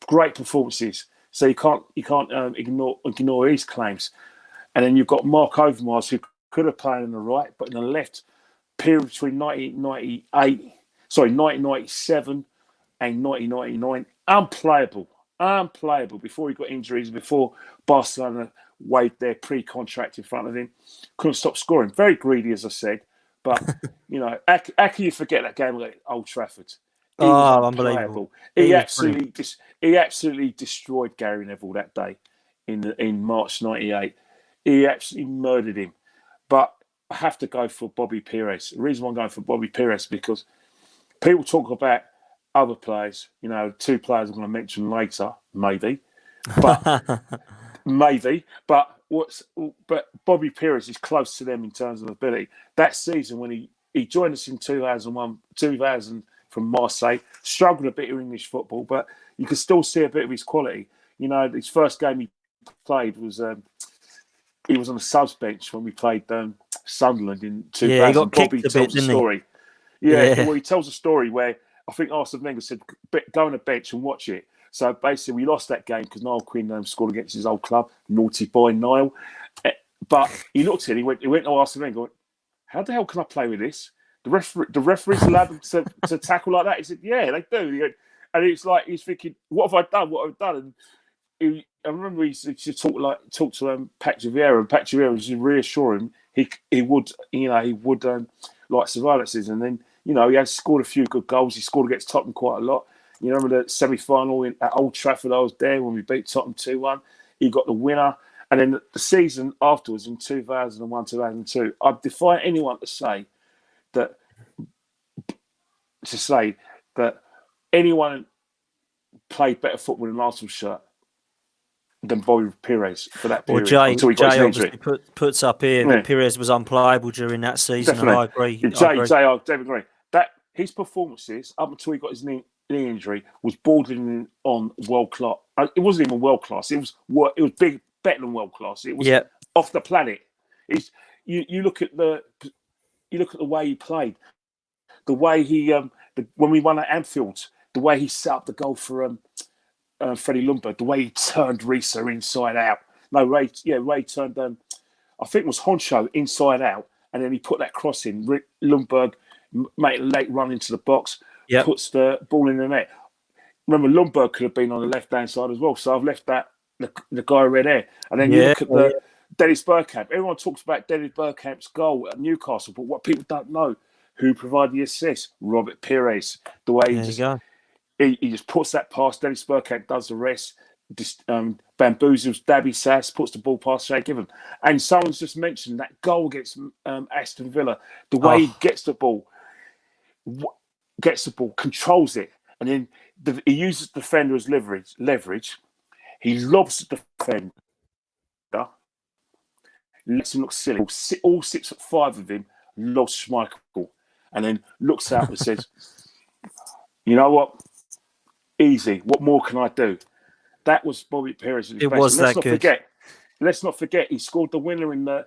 Great performances. So you can't ignore his claims. And then you've got Mark Overmars, who could have played on the right, but in the left, period between 1997 and 1999, unplayable before he got injuries, before Barcelona waved their pre-contract in front of him. Couldn't stop scoring. Very greedy, as I said. But, you know, how can you forget that game at Old Trafford? He was unbelievable. He absolutely destroyed Gary Neville that day in March '98. He absolutely murdered him. But I have to go for Bobby Pires. The reason why I'm going for Bobby Pires is because people talk about other players, you know, two players I'm going to mention later, maybe. But but Bobby Pires is close to them in terms of ability. That season when he joined us in 2000 from Marseille, struggled a bit in English football, but you could still see a bit of his quality. You know, his first game he played was he was on the subs bench when we played Sunderland in 2000. Yeah, he got Bobby kicked a tells bit, a story. he? Well, he tells a story where I think Arsene Wenger said, go on the bench and watch it. So basically, we lost that game because Niall Quinn scored against his old club. Naughty boy, Niall. But he looked at it, he went to Arsene Wenger, going, how the hell can I play with this? The referee's allowed them to tackle like that? He said, yeah, they do. And it's like, he's thinking, what have I done? What have I done? And I remember he used to talk to Patrick Vieira, and Patrick Vieira was to reassure him he would like surveillances. And then, you know, he had scored a few good goals. He scored against Tottenham quite a lot. You remember the semi-final at Old Trafford? I was there when we beat Tottenham 2-1. He got the winner. And then the season afterwards in 2001, 2002, I'd defy anyone to say that anyone played better football in an Arsenal shirt than Bobby Pires for that period. Well, until he got Jay his injury. puts up here that Pires was unplayable during that season. Definitely. And I agree. I definitely agree. That his performances up until he got his knee injury was bordering on world class. It wasn't even world class. It was big, better than world class. It was off the planet. You look at the way he played, the way he when we won at Anfield, the way he set up the goal for Freddie Ljungberg, the way he turned Risa inside out. No, Ray turned I think it was Honcho inside out, and then he put that cross in. Ljungberg made a late run into the box, puts the ball in the net. Remember, Ljungberg could have been on the left-hand side as well, so I've left that the guy right there. And then you look at Dennis Bergkamp. Everyone talks about Dennis Bergkamp's goal at Newcastle, but what people don't know, who provided the assist? Robert Pires. The way he just puts that past, Dennis Bergkamp does the rest. bamboozles Dabby Sass, puts the ball past Shay Given. And someone's just mentioned that goal against Aston Villa, the way he gets the ball, controls it, and then he uses the defender as leverage. He lobs the defender, lets him look silly. All 6'5" of him lobs Schmeichel, and then looks out and says, "You know what? Easy. What more can I do?" That was Bobby Pires. It was that good. Let's not forget, he scored the winner in the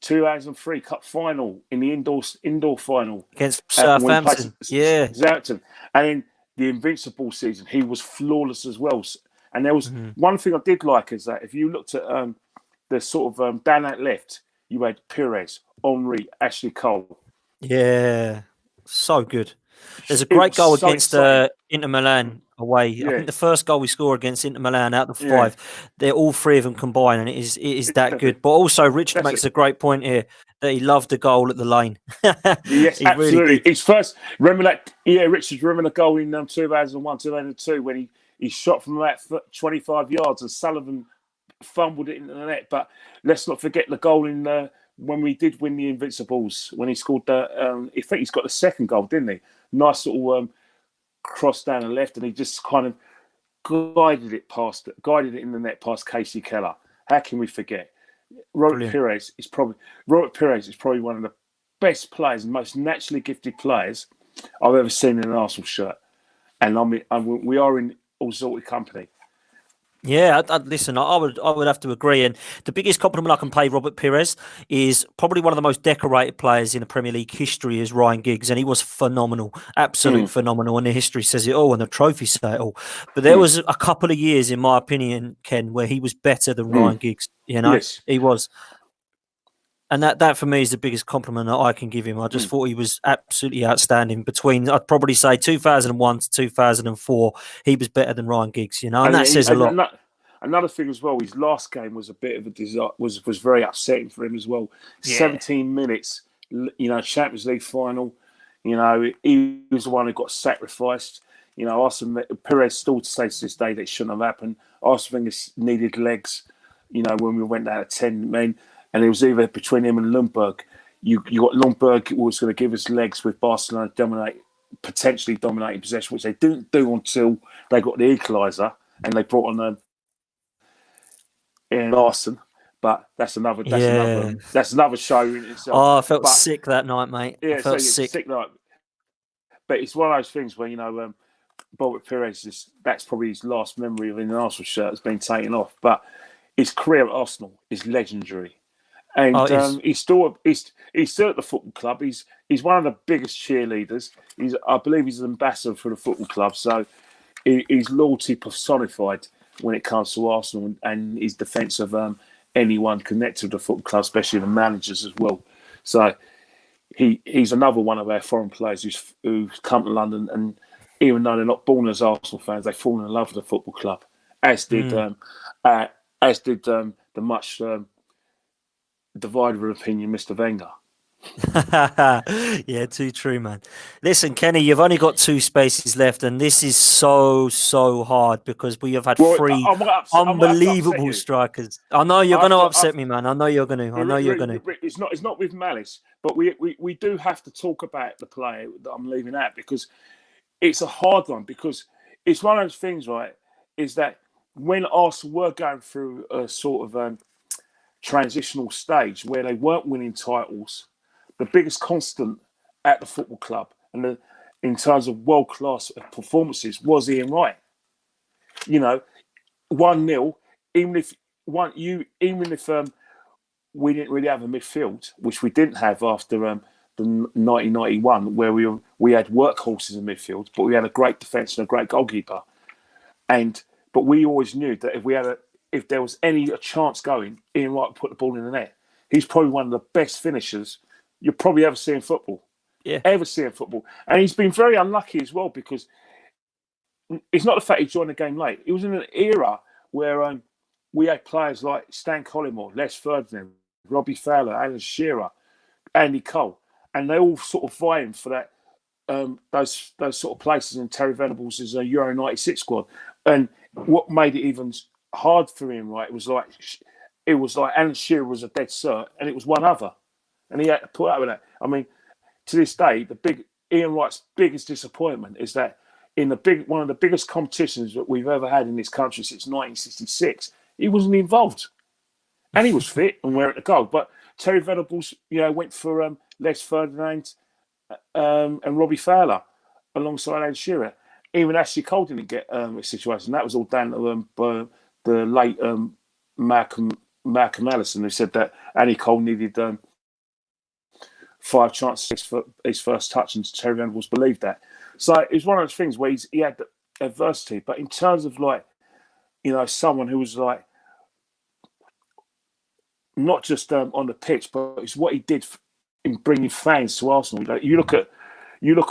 2003 Cup final in the indoor final against Southampton. Southampton, and in the Invincible season, he was flawless as well. And there was one thing I did like is that if you looked at the sort of down that left, you had Pires, Henry, Ashley Cole. Yeah, so good. There's a great goal against Inter Milan away. Yeah. I think the first goal we score against Inter Milan out of the 5, they're all 3 of them combined, and it is that good. But also, Richard makes a great point here that he loved the goal at the Lane. Yes, absolutely. Really his first, remember that? Yeah, Richard, remember the goal in 2001, 2002 when he shot from about 25 yards and Sullivan fumbled it into the net. But let's not forget the goal in when we did win the Invincibles, when he scored the. I think he's got the second goal, didn't he? Nice little cross down the left, and he just kind of guided it in the net past Casey Keller. How can we forget? Robert Pires is probably one of the best players and most naturally gifted players I've ever seen in an Arsenal shirt. And we are in all sorts of company. Yeah, listen, I would have to agree. And the biggest compliment I can pay Robert Pires is probably one of the most decorated players in the Premier League history is Ryan Giggs, and he was phenomenal, absolutely phenomenal. And the history says it all, and the trophies say it all. But there was a couple of years, in my opinion, Ken, where he was better than Ryan Giggs. You know, he was. And that for me is the biggest compliment that I can give him. I just thought he was absolutely outstanding. Between, I'd probably say 2001 to 2004, he was better than Ryan Giggs, you know, and that says a lot. Another thing as well, his last game was a bit of a disaster, was very upsetting for him as well. 17 minutes, you know, Champions League final, you know, he was the one who got sacrificed. You know, Pires still says to this day that it shouldn't have happened. Arsene Wenger needed legs, you know, when we went down to 10 men. And it was either between him and Lundberg. You got Lundberg who was going to give us legs with Barcelona potentially dominating possession, which they didn't do until they got the equaliser and they brought on Ian Larson. But that's another show in itself. Oh, I felt sick that night, mate. Yeah, I felt sick. Night. But it's one of those things where, you know, Robert Pires, that's probably his last memory of an Arsenal shirt has been taken off. But his career at Arsenal is legendary. And he's still at the football club. He's one of the biggest cheerleaders. I believe he's an ambassador for the football club. So he's loyalty personified when it comes to Arsenal and his defence of anyone connected to the football club, especially the managers as well. So he's another one of our foreign players who's come to London, and even though they're not born as Arsenal fans, they've fallen in love with the football club, as did the much divided of opinion, Mr. Wenger. Yeah, too true, man. Listen, Kenny, you've only got 2 spaces left, and this is so hard because we have had 3 unbelievable strikers. I know you're going to upset me, man. I know you're going to. It's not with malice, but we do have to talk about the player that I'm leaving out because it's a hard one. Because it's one of those things, right? Is that when Arsenal were going through a sort of transitional stage where they weren't winning titles, the biggest constant at the football club and in terms of world-class performances was Ian Wright. You know, 1-0, even if we didn't really have a midfield, which we didn't have after the 1991, where we had workhorses in midfield, but we had a great defence and a great goalkeeper. But we always knew that if there was any chance going, Ian Wright would put the ball in the net. He's probably one of the best finishers you'll probably ever see in football. Yeah. Ever see in football. And he's been very unlucky as well because it's not the fact he joined the game late. It was in an era where we had players like Stan Collymore, Les Ferdinand, Robbie Fowler, Alan Shearer, Andy Cole, and they all sort of vying for that those sort of places in Terry Venables' Euro 96 squad. And what made it even hard for Ian Wright. It was like Alan Shearer was a dead cert, and it was one other, and he had to put up with that. I mean, to this day, Ian Wright's biggest disappointment is that in one of the biggest competitions that we've ever had in this country since 1966, he wasn't involved, and he was fit and raring to go. But Terry Venables, went for Les Ferdinand and Robbie Fowler alongside Alan Shearer. Even Ashley Cole didn't get a situation. That was all down to the late Malcolm Allison, who said that Andy Cole needed 5 chances for his first touch, and Terry Venables believed that. So it was one of those things where he had adversity. But in terms of someone who was not just on the pitch, but it's what he did in bringing fans to Arsenal. You look at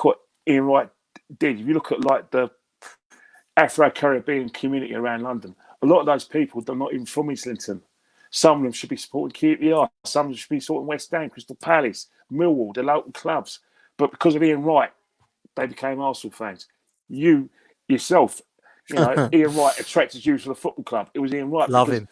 what Ian Wright did. If you look at the Afro-Caribbean community around London, a lot of those people are not even from Islington. Some of them should be supporting QPR. Some of them should be supporting West Ham, Crystal Palace, Millwall, the local clubs. But because of Ian Wright, they became Arsenal fans. You yourself, Ian Wright attracted you to the football club. It was Ian Wright. Love him.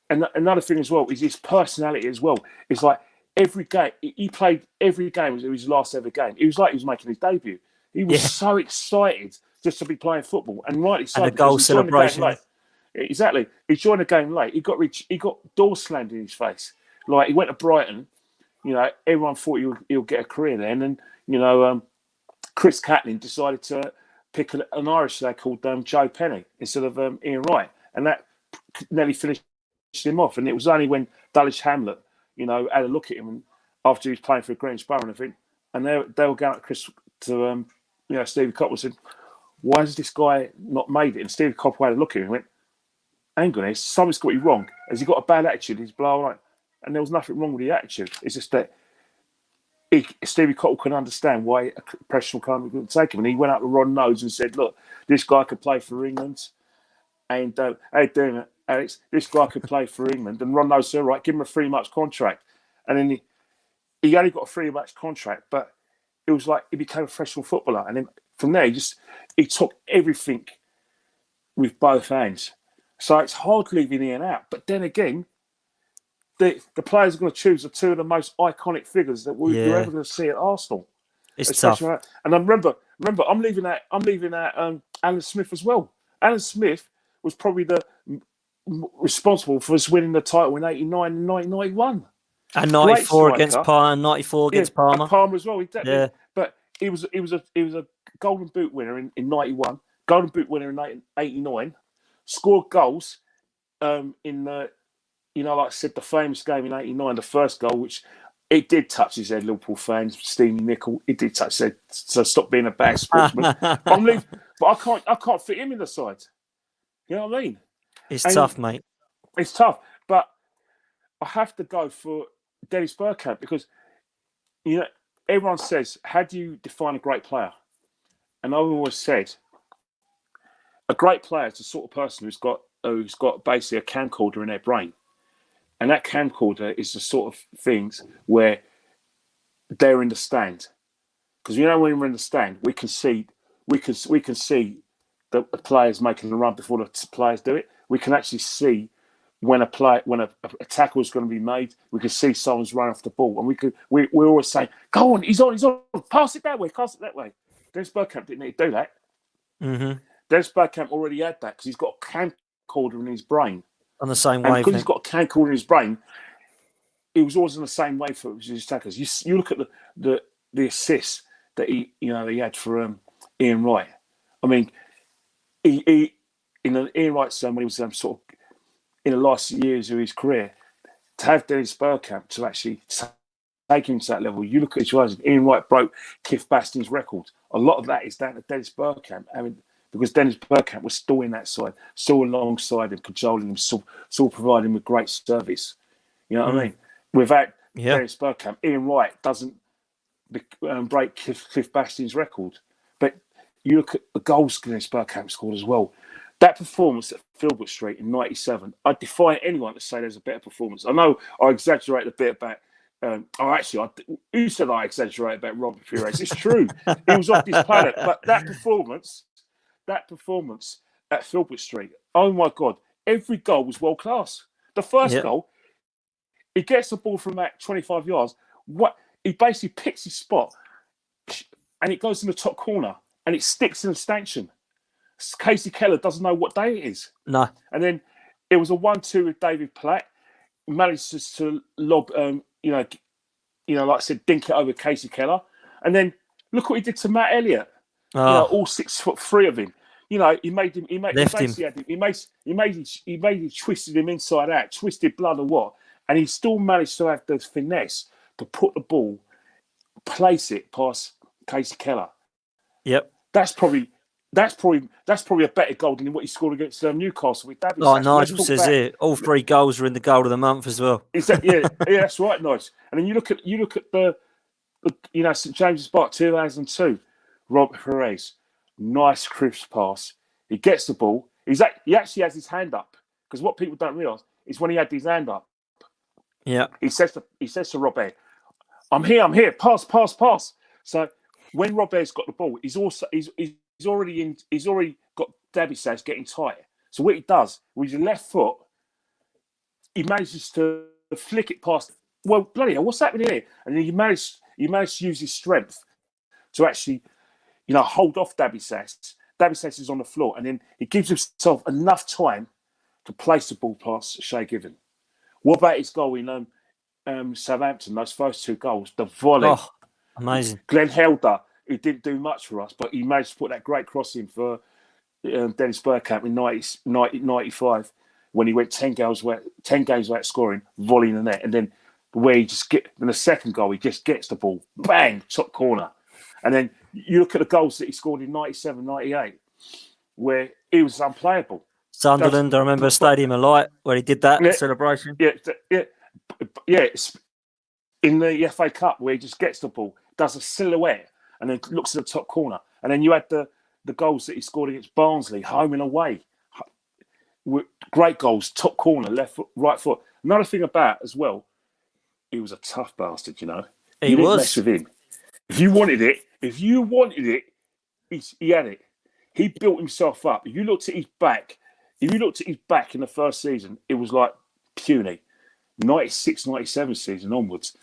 And another thing as well is his personality as well. It's like every game, he played every game as his last ever game. It was like he was making his debut. He was so excited just to be playing football, and rightly so. And a goal celebration. Exactly. He joined the game late. He got doors slammed in his face. Like, he went to Brighton. Everyone thought he'll get a career there. And then, Chris Catlin decided to pick an Irish lad called Joe Penny instead of Ian Wright. And that nearly finished him off. And it was only when Dulwich Hamlet, had a look at him after he was playing for Greenwich Borough and everything. And they were going to Stevie Coppell and said, why has this guy not made it? And Stevie Coppell had a look at him and went, hang on, something's got you wrong. Has he got a bad attitude? He's blah, blah. And there was nothing wrong with the attitude. It's just that Stevie Coppell couldn't understand why a professional club wouldn't take him. And he went up to Ron Knows and said, look, this guy could play for England. And how you doing, Alex? This guy could play for England. And Ron Knows said, right, give him a 3-month contract. And then he only got a 3-month contract, but it was like he became a professional footballer. And then from there, he took everything with both hands. So it's hard leaving Ian out. But then again, the players are going to choose the 2 of the most iconic figures that we're ever going to see at Arsenal. It's tough. And I remember, I'm leaving out Alan Smith as well. Alan Smith was probably responsible for us winning the title in '89 and 1991. And 94 against Parma, 94 against Parma. And Parma as well. Exactly. Yeah. But he was a Golden Boot winner in 91, Golden Boot winner in 89, scored goals in like I said, the famous game in '89, the first goal, which it did touch his head, Liverpool fans, Steenie Nicol. It did touch his head, so stop being a bad sportsman. I'm leaving, but I can't fit him in the side. You know what I mean? It's tough, mate. It's tough, but I have to go for Dennis Bergkamp because everyone says, how do you define a great player? And I've always said, a great player is the sort of person who's got basically a camcorder in their brain. And that camcorder is the sort of things where they're in the stand. Because when we're in the stand, we can see the players making the run before the players do it. We can actually see when a tackle is going to be made. We can see someone's running off the ball, and we always say, "Go on, he's on, pass it that way, pass it that way." Dennis Bergkamp didn't need to do that. Mm-hmm. Dennis Bergkamp already had that because he's got a camcorder in his brain. On the same and wavelength. Because he's got a camcorder in his brain, he was always on the same wave for his tackles. You look at the assists that he had for Ian Wright. I mean, he Ian Wright's when he was sort of in the last years of his career, to have Dennis Bergkamp to actually take him to that level. You look at his rise. Ian Wright broke Keith Bastin's record. A lot of that is down to Dennis Bergkamp. I mean, because Dennis Bergkamp was still in that side, still alongside him, controlling him, still providing him with great service. You know what I mean? Without Dennis Bergkamp, Ian Wright doesn't break Cliff Bastin's record. But you look at the goals Dennis Bergkamp scored as well. That performance at Filbert Street in '97, I defy anyone to say there's a better performance. I know I exaggerate a bit about. Who said I exaggerate about Robert Pires? It's true. He was off this planet. But that performance at Filbert Street, oh my God, every goal was world class. The first Yep. goal, he gets the ball from about 25 yards. He basically picks his spot, and it goes in the top corner, and it sticks in the stanchion. Casey Keller doesn't know what day it is. No. And then it was a 1-2 with David Platt. He manages to lob, like I said, dink it over Casey Keller. And then look what he did to Matt Elliott. Oh, All 6'3" of him. He made him. Left him. He twisted him inside out, twisted blood or what, and he still managed to have the finesse to put the ball, place it past Casey Keller. yep. That's probably a better goal than what he scored against Newcastle with Davies. Like Nigel says here, all 3 goals were in the goal of the month as well. Yeah, that's right, nice. And then you look at the St James's Park 2002, Rob Perez, nice crisp pass. He gets the ball. He actually has his hand up, because what people don't realise is when he had his hand up, Yeah. he says to Robert, I'm here, pass. So when Robert's got the ball, he's already got Dabisas getting tight. So what he does with his left foot, he manages to flick it past. Well, bloody hell, what's happening here? And then he managed to use his strength to actually, hold off Dabisas. Dabisas is on the floor, and then he gives himself enough time to place the ball past Shay Given. What about his goal in Southampton? Those first 2 goals, the volley. Oh, amazing. Glenn Helder, who didn't do much for us, but he managed to put that great cross in for Dennis Bergkamp in 95 when he went 10 games without scoring, volleying the net, and then where in the second goal, he just gets the ball, bang, top corner. And then you look at the goals that he scored in 97, 98, where he was unplayable. Sunderland, I remember Stadium of Light where he did that celebration. Yeah. It's in the FA Cup where he just gets the ball, does a silhouette, and then looks at the top corner. And then you had the goals that he scored against Barnsley, home and away. Great goals, top corner, left foot, right foot. Another thing about as well, he was a tough bastard, He didn't was. mess with him. If you wanted it, he had it. He built himself up. If you looked at his back in the first season, it was like puny. 96, 97 season onwards,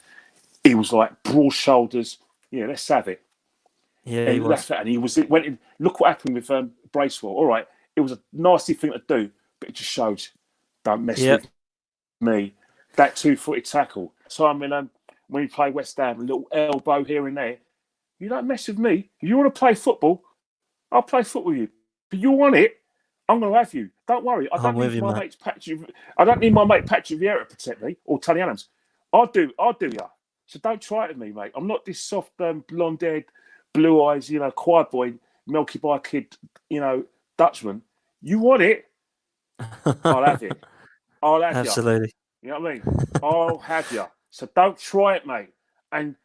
it was like broad shoulders. Yeah, let's have it. Yeah, he was. And he went in. Look what happened with Bracewell. All right, it was a nasty thing to do, but it just showed, don't mess with me. That 2-footed tackle. So I mean, when you play West Ham, a little elbow here and there. You don't mess with me. If you want to play football, I'll play football with you. If you want it, I'm going to have you. Don't worry. I don't need my mate Patrick Vieira to protect me, or Tony Adams. I'll do you. So don't try it with me, mate. I'm not this soft, blonde-haired, blue eyes, quiet boy, milky bar kid, Dutchman. You want it? I'll have it. I'll have you. Absolutely. You know what I mean? I'll have you. So don't try it, mate. And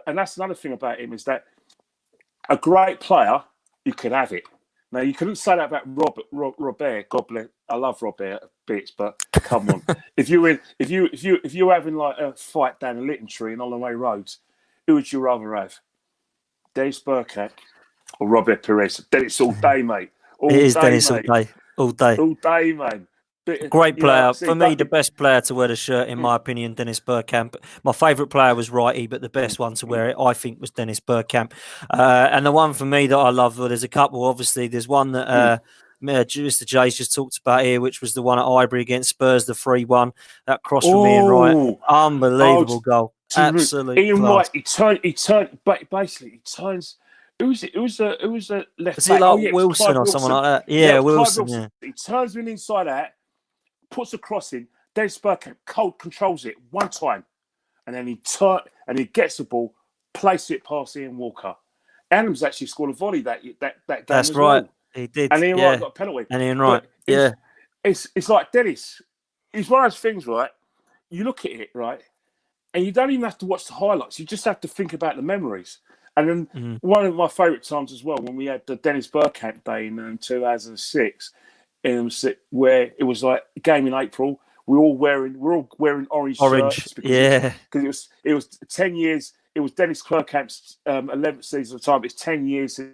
that's another thing about him, is that a great player, you could have it. Now, you couldn't say that about Robert. God bless. I love Robert bits, but come on. if you're having like a fight down a Lytton Tree and Holloway Roads, who would you rather have? Dennis Bergkamp or Robert Perez? Dennis all day, mate. It is Dennis all day. All day, man. Great player. For me, the best player to wear the shirt, in my opinion, Dennis Bergkamp. My favourite player was Wrighty, but the best one to wear it, I think, was Dennis Bergkamp. And the one for me that I love, well, there's a couple, obviously. There's one that Mr. Jay's just talked about here, which was the one at Highbury against Spurs, the 3-1. That cross from Ian Wright. Unbelievable goal. Absolutely. Ian Wright, he turned, but basically, he turns. It was a left back. Is it like Wilson or someone like that? Yeah, Wilson. Yeah. He turns with an inside out, puts a cross in. Dennis Bergkamp controls it one time, and then he gets the ball, places it past Ian Walker. Adams actually scored a volley that game. That's as right. Well. He did. And Ian Wright got a penalty. And Ian Wright. Yeah. It's like Dennis. It's one of those things, right? You look at it, right, and you don't even have to watch the highlights. You just have to think about the memories. And then one of my favourite times as well, when we had the Dennis Bergkamp Day in 2006, where it was like a game in April. We're all wearing orange shirts because it was 10 years. It was Dennis Bergkamp's 11th season at the time. It's 10 years since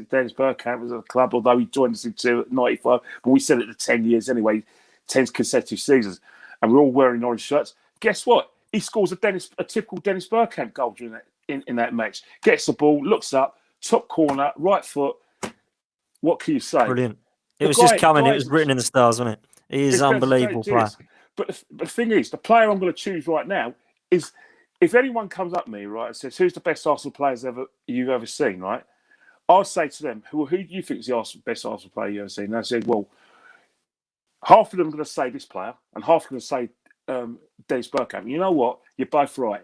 Dennis Bergkamp was at the club, although he joined us in 95. But we said it to 10 years anyway. 10 consecutive seasons, and we're all wearing orange shirts. Guess what? He scores a typical Dennis Bergkamp goal during that in that match. Gets the ball, looks up, top corner, right foot. What can you say? Brilliant. It was just coming. It was written in the stars, wasn't it? He is an unbelievable player. But the thing is, the player I'm going to choose right now is, if anyone comes up to me, right, and says, who's the best Arsenal players you've ever seen, right? I'll say to them, who do you think is the best Arsenal player you've ever seen? And I said, well, half of them are going to say this player, and half are going to say Dennis Bergkamp. You know what? You're both right.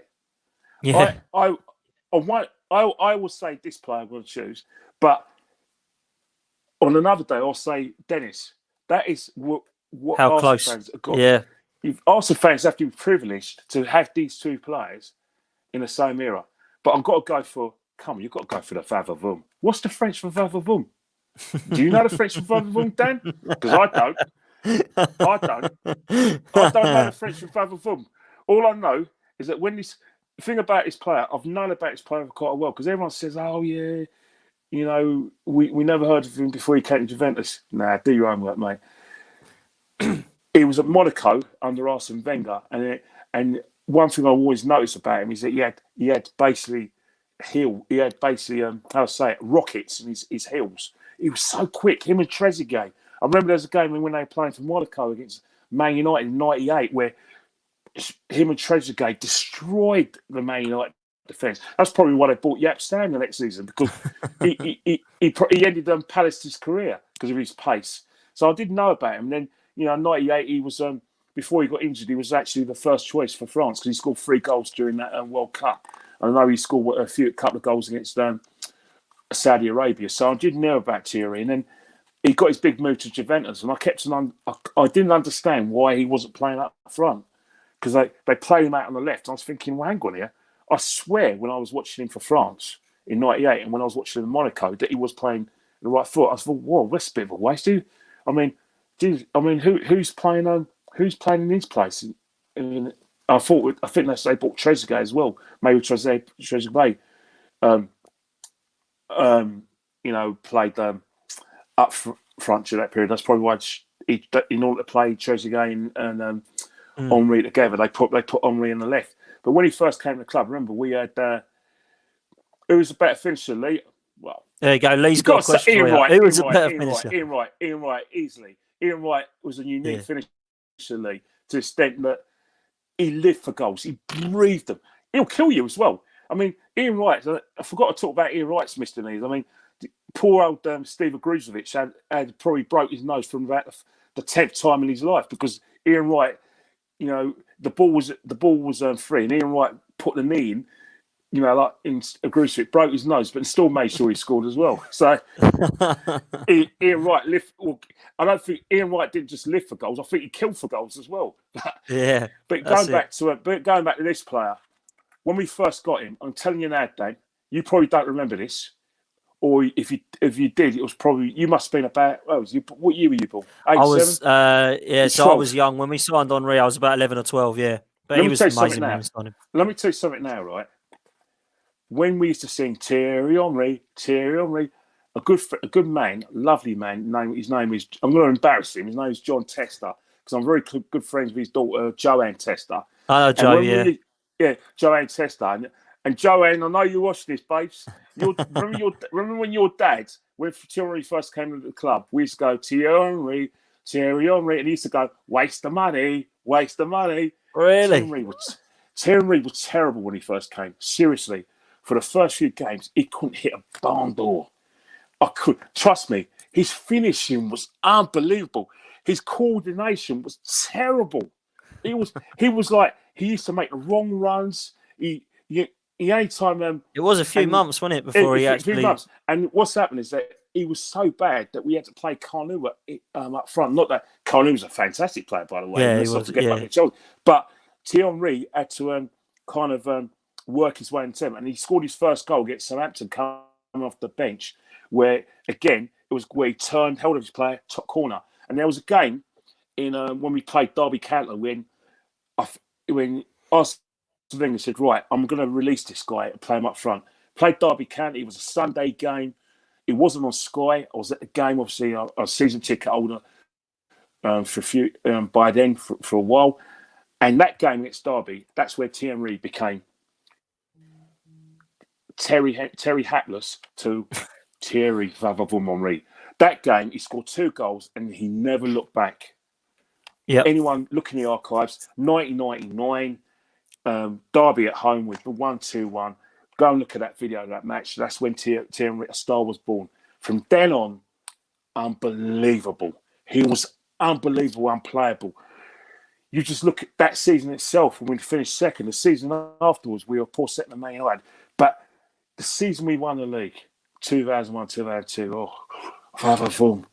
Yeah. I will say this player I'm going to choose, but on another day I'll say Dennis. That is what How Arsenal close? fans have got. Yeah. Arsenal fans have to be privileged to have these two players in the same era. But I've got to go for. Come on, you've got to go for the va-va-voom. What's the French for va-va-voom? Do you know the French for va-va-voom, Dan? Because I don't. I don't know the French for va-va-voom. All I know is that when the thing about this player, I've known about this player for quite a while, because everyone says, oh, yeah, you know, we never heard of him before he came to Juventus. Nah, do your own work, mate. He was at Monaco under Arsene Wenger, and one thing I always noticed about him is that he had basically rockets in his heels. He was so quick. Him and Trezeguet. I remember there was a game when they were playing for Monaco against Man United in '98 where him and Trezeguet destroyed the Man United defence. That's probably why they bought Jaap Stam the next season, because he ended Palace's career because of his pace. So I didn't know about him. And then, you know, '98 he was before he got injured, he was actually the first choice for France because he scored 3 goals during that World Cup. I know he scored a couple of goals against Saudi Arabia. So I did know about Thierry. And then he got his big move to Juventus. And I didn't understand why he wasn't playing up front, because they played him out on the left. I was thinking, well, hang on here. I swear when I was watching him for France in '98 and when I was watching him in Monaco that he was playing the right foot. I thought, whoa, that's a bit of a waste. Who's playing in his place? And I think they bought Trezeguet as well. Maybe Trezeguet, played up front during that period. That's probably why in order to play Trezeguet and Henry together, they put Henry in the left. But when he first came to the club, remember we had who was a better finisher, Lee? Well, there you go. Lee's got a question for you. Who was a better finisher? Ian Wright, easily. Ian Wright was a unique finisher, Lee, to the extent that he lived for goals. He breathed them. He'll kill you as well. I mean, Ian Wright, I forgot to talk about Ian Wright's Mr. Knees. I mean, poor old Steve Gruzovic had probably broke his nose from about the 10th time in his life, because Ian Wright, you know, the ball was free, and Ian Wright put the knee in, you know, like in Gruzovic, broke his nose, but still made sure he scored as well. So Ian Wright I don't think Ian Wright didn't just live for goals. I think he killed for goals as well. Yeah. But going back to this player, when we first got him, I'm telling you now, Dan, you probably don't remember this, or if you did, it was probably, you must have been about. What year were you born? 87? I was so 12. I was young when we signed Henry. I was about 11 or 12. Yeah, but he was amazing when we signed him. Let me tell you something now, right? When we used to sing Thierry Henry, a good man, lovely man. His name is. I'm going to embarrass him. His name is John Tester, because I'm very good friends with his daughter Joanne Tester. I know Joe. Yeah. Joanne Tester. And Joanne, I know you watch this, babes. Remember when your dad, when Thierry first came to the club, we used to go Thierry Henry, and he used to go waste the money. Really? Thierry was terrible when he first came. Seriously, for the first few games, he couldn't hit a barn door. Trust me, his finishing was unbelievable. His coordination was terrible. He was like, he used to make the wrong runs. He any time it was a few months, wasn't it, before he actually. And what's happened is that he was so bad that we had to play Carnu up front. Not that Carnu was a fantastic player, by the way. Yeah, he was. But Thierry had to work his way into him, and he scored his first goal against Southampton coming off the bench, where again it was where he turned, held up his player, top corner. And there was a game in when we played Derby County when Arsene Wenger said, right, I'm going to release this guy and play him up front. Played Derby County. It was a Sunday game. It wasn't on Sky. I was at the game, obviously. I was a season ticket holder. for a few by then for a while. And that game against Derby, that's where Thierry became Terry Hatless to Thierry Vavavoom Henry. That game, he scored 2 goals and he never looked back. Yeah. Anyone look in the archives, 1999, Derby at home with the 1-2-1. Go and look at that video of that match. That's when Thierry, a star was born. From then on, unbelievable. He was unbelievable, unplayable. You just look at that season itself when we finished second. The season afterwards, we were poor second to Man United. But the season we won the league, 2001, 2002, oh, Vavavoom.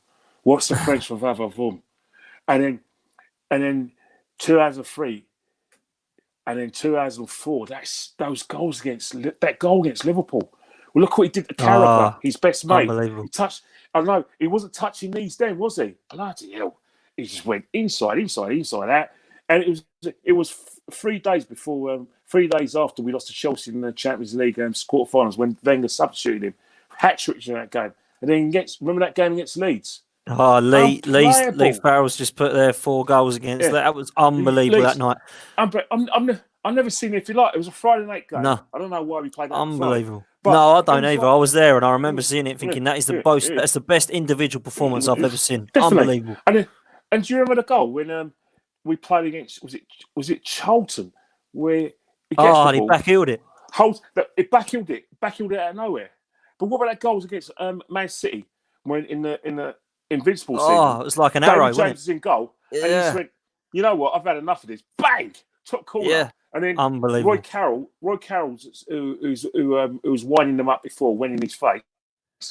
What's the French for Vavavoom? And then 2003, and then 2004. That's those goals that goal against Liverpool. Well, look what he did to Carragher, his best mate. Unbelievable. He touched. I don't know. He wasn't touching knees then, was he? Bloody hell! He just went inside out. And it was 3 days before, 3 days after we lost to Chelsea in the Champions League quarterfinals when Wenger substituted him. Hat-trick in that game. And then remember that game against Leeds? Oh, Lee Farrell's just put there 4 goals against. Yeah. That was unbelievable that night. I've never seen it. If you like, it was a Friday night game. No. I don't know why we played that. Unbelievable. No, I don't either. I was there and I remember seeing it thinking that's the best individual performance I've ever seen. Definitely. Unbelievable. And do you remember the goal when we played against, was it Charlton, where he backheeled it. It backheeled it out of nowhere. But what about that goals against Man City when in the Invincible season? Oh, it was like an arrow, David James is in goal, and he just went, you know what? I've had enough of this. Bang, top corner. Yeah, and then unbelievable. Roy Carroll, who was winding them up before, went in his face.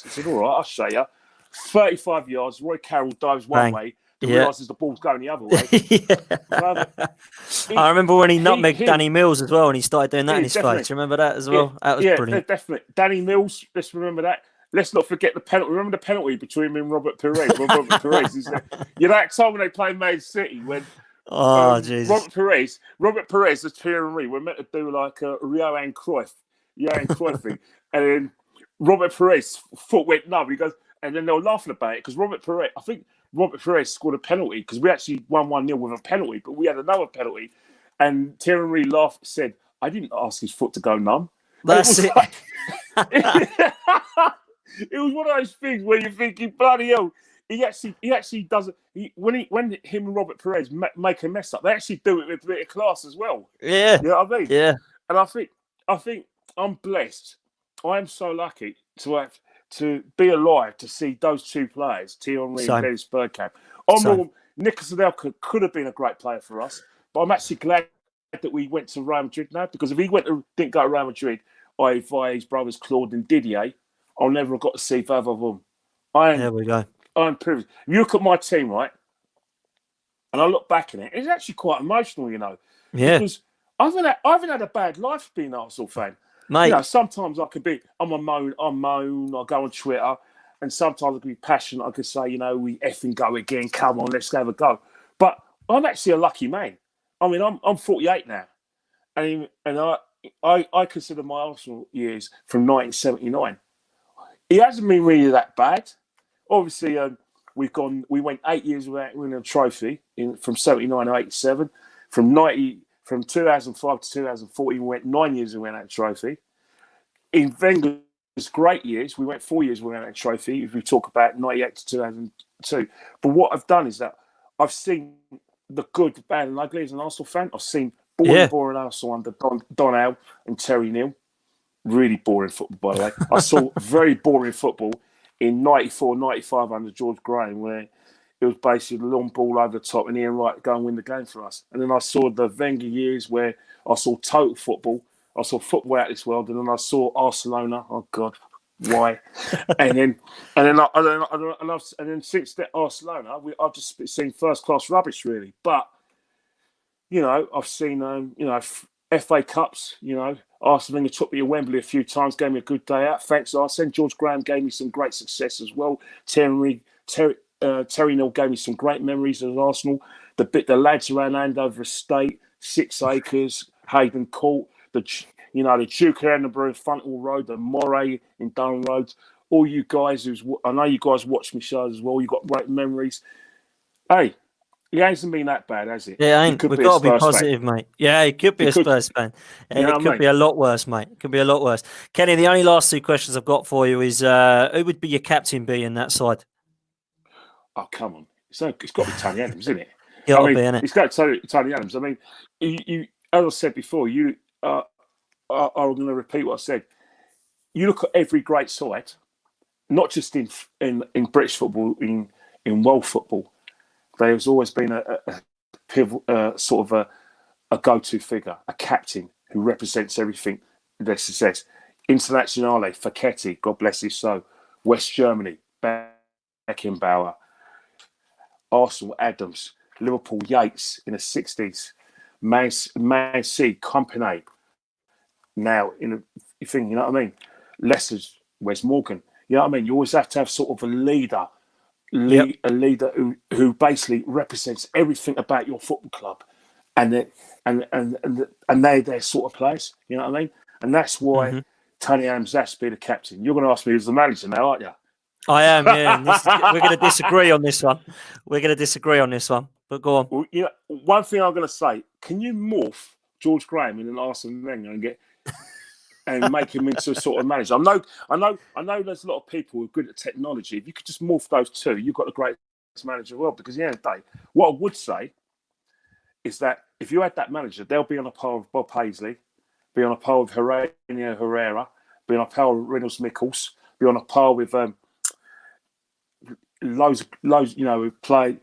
I said, "All right, I'll show you." 35 yards. Roy Carroll dives one way. Realises the ball's going the other way. I remember when he nutmegged Danny Mills as well, and he started doing that in his face. Remember that as well? That was brilliant. Definitely. Danny Mills, let's remember that. Let's not forget the penalty. Remember the penalty between him and Robert Perez? Robert Perez is that time when they played Man City when Jesus. Robert Perez as Thierry were meant to do like a Johan Cruyff thing. And then Robert Perez foot went numb. He goes, and then they were laughing about it because Robert Perez scored a penalty because we actually won 1-0 with a penalty, but we had another penalty. And Thierry laughed, said, "I didn't ask his foot to go numb." That's it. It was one of those things where you're thinking, bloody hell, he actually does it. When him and Robert Perez make a mess up, they actually do it with a bit of class as well. Yeah. You know what I mean? Yeah. And I think I'm blessed. I am so lucky to be alive to see those 2 players, Thierry and Dennis Bergkamp. Nicolas Anelka could have been a great player for us, but I'm actually glad that we went to Real Madrid now, because if he didn't go to Real Madrid, via his brothers Claude and Didier, I'll never have got to see Vavavoom. There we go. I'm privileged. You look at my team, right? And I look back at it, it's actually quite emotional, you know. Yeah. Because I haven't had a bad life being an Arsenal fan. Mate. You know, sometimes I could be, I moan, I go on Twitter, and sometimes I can be passionate. I could say, you know, we effing go again. Come on, let's have a go. But I'm actually a lucky man. I mean, I'm 48 now, and I consider my Arsenal years from 1979. It hasn't been really that bad. Obviously, we went 8 years without winning a trophy from 79 to 87. From 2005 to 2014, we went 9 years without a trophy. In Wenger's great years, we went 4 years without a trophy, if we talk about 98 to 2002. But what I've done is that I've seen the good, the bad and ugly as an Arsenal fan. I've seen boring Arsenal under Don Howe and Terry Neal. Really boring football, by the way. I saw very boring football in 94, 95 under George Graham, where it was basically the long ball over the top and Ian Wright go and win the game for us. And then I saw the Wenger years where I saw total football. I saw football out of this world, and then I saw Barcelona. Oh God, why? and then since that Barcelona, I've just seen first class rubbish, really. But you know, I've seen FA Cups. You know, Arsene Wenger took me to Wembley a few times, gave me a good day out. Thanks, Arsene. George Graham gave me some great success as well. Terry Neal gave me some great memories of Arsenal. The lads around Andover Estate, 6 Acres, Hayden Court, the Duke of Edinburgh, Funthall Road, the Moray in Durham Road. All you guys I know you guys watch my shows as well. You've got great memories. Hey, He hasn't been that bad, has it? Yeah, He ain't. could We've be a got to be Spurs fan. positive, mate. Yeah, it could be He a could, Spurs fan. you know It what I could be mean? a lot worse, mate. It could be a lot worse. Kenny, the only last two questions I've got for you is who would be your captain be in that side? Oh, come on. It's got to be Tony Adams, isn't it? Got I to mean, be, innit? it's got to be Tony Adams. I mean, you as I said before, I'm going to repeat what I said. You look at every great side, not just in British football, in world football. There's always been a pivotal, sort of a go-to figure, a captain who represents everything their success. Internazionale, Facchetti, God bless his soul. West Germany, Beckenbauer. Arsenal, Adams. Liverpool, Yates in the 60s. Man City, Company. Now, you know what I mean? Leicester's Wes Morgan. You know what I mean? You always have to have sort of a leader. Yep. A leader who basically represents everything about your football club, and they're their sort of players. You know what I mean? And that's why Tony Adams has to be the captain. You're going to ask me who's the manager now, aren't you? I am, yeah. And we're going to disagree on this one. But go on. Well, you know, one thing I'm going to say: can you morph George Graham in an Arsene Wenger and make him into a sort of manager? I know. There's a lot of people who are good at technology. If you could just morph those two, you've got a great manager as well. Because at the end of the day, what I would say is that if you had that manager, they'll be on a par with Bob Paisley, be on a par with Herenio Herrera, be on a par with Reynolds Michels, be on a par with loads. You know, who play.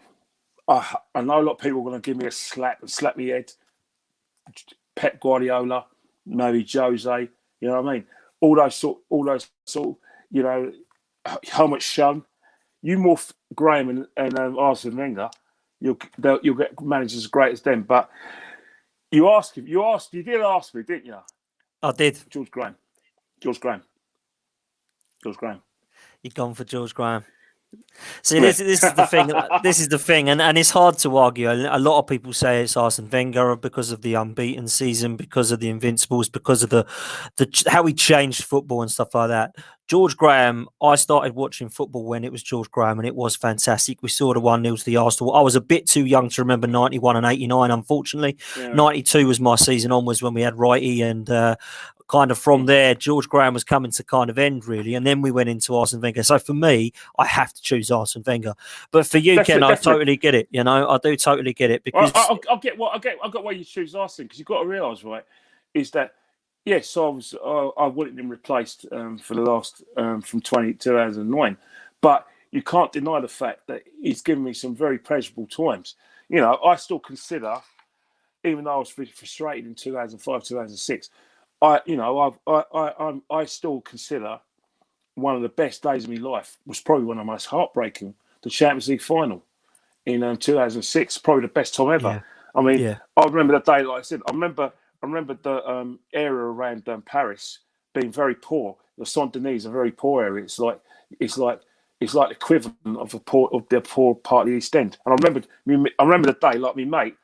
I know a lot of people are going to give me a slap me head. Pep Guardiola, maybe Jose. You know what I mean? All those sort, you know, Helmut Schoen. You morph Graham and Arsene Wenger, you'll get managers as great as them. But you did ask me, didn't you? I did. George Graham. You've gone for George Graham. See, this is the thing. This is the thing, and it's hard to argue. A lot of people say it's Arsene Wenger because of the unbeaten season, because of the Invincibles, because of the how he changed football and stuff like that. George Graham, I started watching football when it was George Graham, and it was fantastic. We saw the 1-0 to the Arsenal. I was a bit too young to remember 91 and 89, unfortunately. Yeah. 92 was my season onwards when we had Wrighty, and kind of from there, George Graham was coming to kind of end, really. And then we went into Arsene Wenger. So for me, I have to choose Arsene Wenger. But for you, Ken, I totally get it. You know, I do totally get it. Because I get why you choose Arsene, because you've got to realise, right, is that, yes, I wanted him replaced for the last from 2009, but you can't deny the fact that he's given me some very pleasurable times. You know, I still consider, even though I was frustrated in 2005, 2006, I still consider one of the best days of my life was probably one of the most heartbreaking, the Champions League final in 2006, probably the best time ever. Yeah. I mean, I remember the day, like I said, I remember the area around Paris being very poor. The Saint-Denis is a very poor area. It's like the equivalent of the poor part of the East End. And I remember the day, like my mate,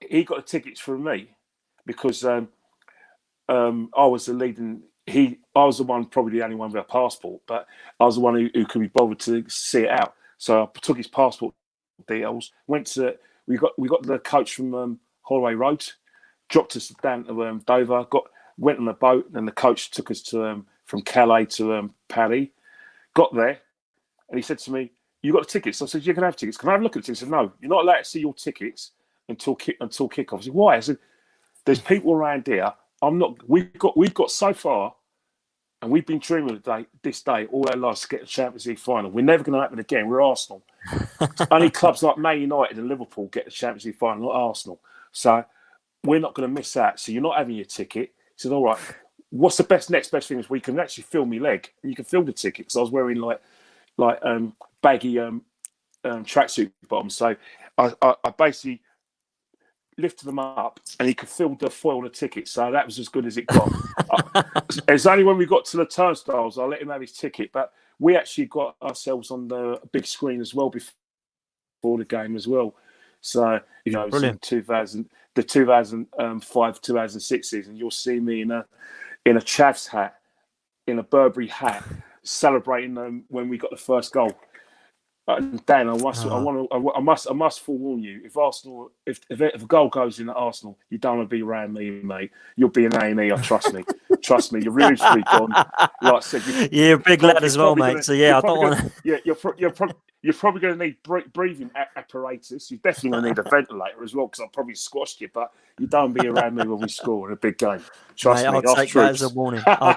he got the tickets for me because I was the leading. I was the one, probably the only one with a passport, but I was the one who could be bothered to see it out. So I took his passport details. We got the coach from Holloway Road. Dropped us down to Dover. Went on a boat, and the coach took us to from Calais to Paris. Got there, and he said to me, "You got the tickets?" I said, "You can have tickets." Can I have a look at the tickets? He said, "No, you're not allowed to see your tickets until kickoff." I said, "Why?" I said, "There's people around here. I'm not. We've got so far, and we've been dreaming of this day all our lives to get the Champions League final. We're never going to happen again. We're Arsenal. Only clubs like Man United and Liverpool get the Champions League final, not Arsenal. So we're not going to miss out. So you're not having your ticket." He said, "All right, what's the next best thing is we can actually feel my leg. And you can feel the ticket." Because I was wearing like baggy tracksuit bottoms. So I basically lifted them up, and he could feel the foil of the ticket. So that was as good as it got. It's only when we got to the turnstiles I let him have his ticket. But we actually got ourselves on the big screen as well before the game as well. So, you know, it was in 2005, 2006 season, you'll see me in a Chavs hat, in a Burberry hat, celebrating when we got the first goal. Dan, I must, Oh. I must forewarn you. If Arsenal, if a goal goes in at Arsenal, you don't want to be around me, mate. You'll be an A&E. Trust me. Trust me. You're usually gone. Like I said, You're a big lad as well, mate. So yeah, I don't want to. Yeah, you're probably going to need breathing apparatus. You're definitely going to need a ventilator as well, because I'll probably squashed you. But you don't be around me when we score in a big game. Trust Mate, me. I'll take that as a warning. I'll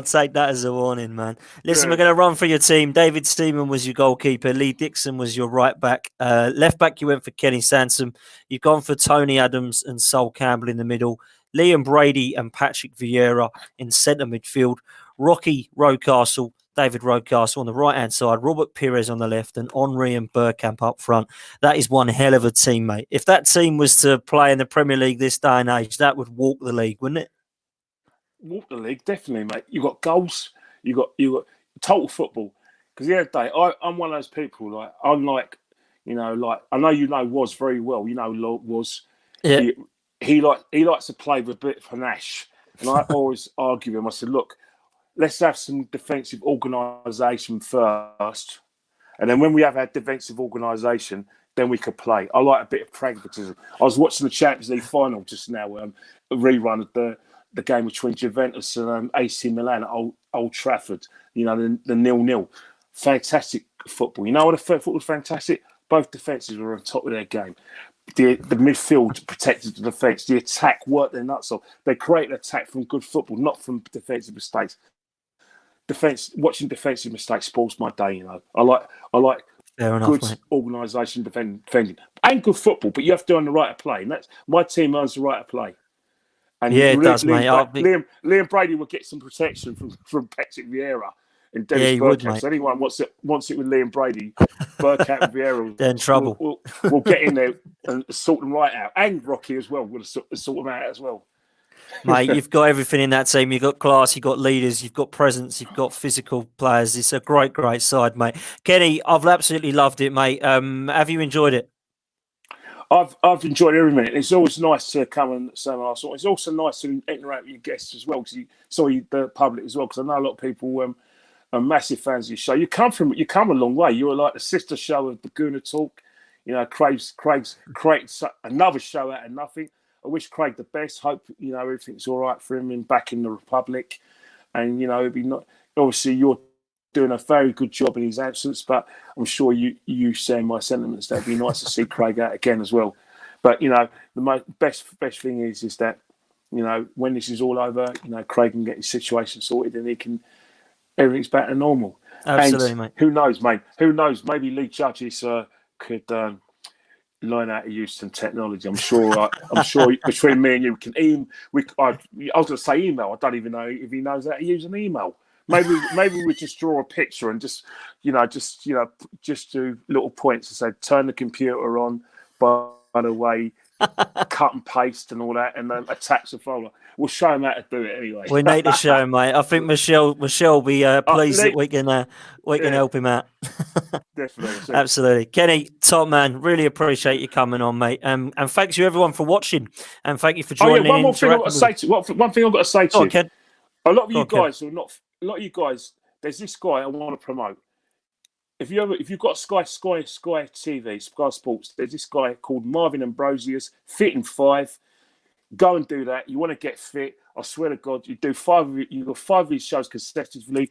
take that as a warning, man. Listen, we're going to run for your team. David Steeman was your goalkeeper. Lee Dixon was your right back. Left back, you went for Kenny Sansom. You've gone for Tony Adams and Sol Campbell in the middle. Liam Brady and Patrick Vieira in centre midfield. Rocky Rocastle, David Rocastle on the right-hand side, Robert Pires on the left, and Henry and Bergkamp up front. That is one hell of a team, mate. If that team was to play in the Premier League this day and age, that would walk the league, wouldn't it? Walk the league, definitely, mate. You got goals, you got total football. Because the other day, I'm one of those people, like, unlike, like, I know Was very well. Was. Yeah. He likes to play with a bit of panache. And I always argue with him. I said, look, let's have some defensive organisation first. And then when we have our defensive organisation, then we could play. I like a bit of pragmatism. I was watching the Champions League final just now, a rerun of the game between Juventus and AC Milan at Old Trafford, the 0-0. Fantastic football. You know what the football was fantastic? Both defences were on top of their game. The midfield protected the defence. The attack worked their nuts off. They created attack from good football, not from defensive mistakes. Watching defensive mistakes spoils my day. I like Fair enough, good organisation defending and good football, but you have to earn the right to play. And that's my team earns the right to play. And yeah, it does, mate. Liam Brady will get some protection from Patrick Vieira and Dennis Bergkamp. So anyone wants it with Liam Brady, Bergkamp and Vieira they're in trouble. We'll get in there and sort them right out. And Rocky as well. We'll sort them out as well. Mate, you've got everything in that team. You've got class, you've got leaders, you've got presence, you've got physical players. It's a great, great side, mate. Kenny, I've absolutely loved it, mate. Have you enjoyed it? I've enjoyed every minute. It's always nice to come and say Arsenal. It's also nice to interact with your guests as well, because the public as well, because I know a lot of people are massive fans of your show. You come a long way. You were like the sister show of the Gooner Talk. Craig's created another show out of nothing. I wish Craig the best. Hope everything's all right for him back in the Republic, and it'd be not. Obviously, you're doing a very good job in his absence, but I'm sure you share my sentiments. That'd be nice to see Craig out again as well. But the best thing is that when this is all over, Craig can get his situation sorted and everything's back to normal. Absolutely, and mate. Who knows, mate? Who knows? Maybe Lee Judges could learn how to use some technology. I'm sure between me and you I was going to say email. I don't even know if he knows how to use an email. Maybe we just draw a picture and just do little points and say turn the computer on. By the way, cut and paste and all that, and then attach the folder. We'll show him how to do it anyway. We need to show him, mate. I think Michelle will be pleased that we can help him out. Definitely, absolutely. Kenny, top man, really appreciate you coming on, mate. And thanks you everyone for watching, and thank you for joining. One thing I've got to say to you. Ken. A lot of you guys are not. A lot of you guys. There's this guy I want to promote. If you've got Sky TV, Sky Sports, there's this guy called Marvin Ambrosius, Fit in 5. Go and do that. You want to get fit? I swear to God, you got 5 of these shows consecutively.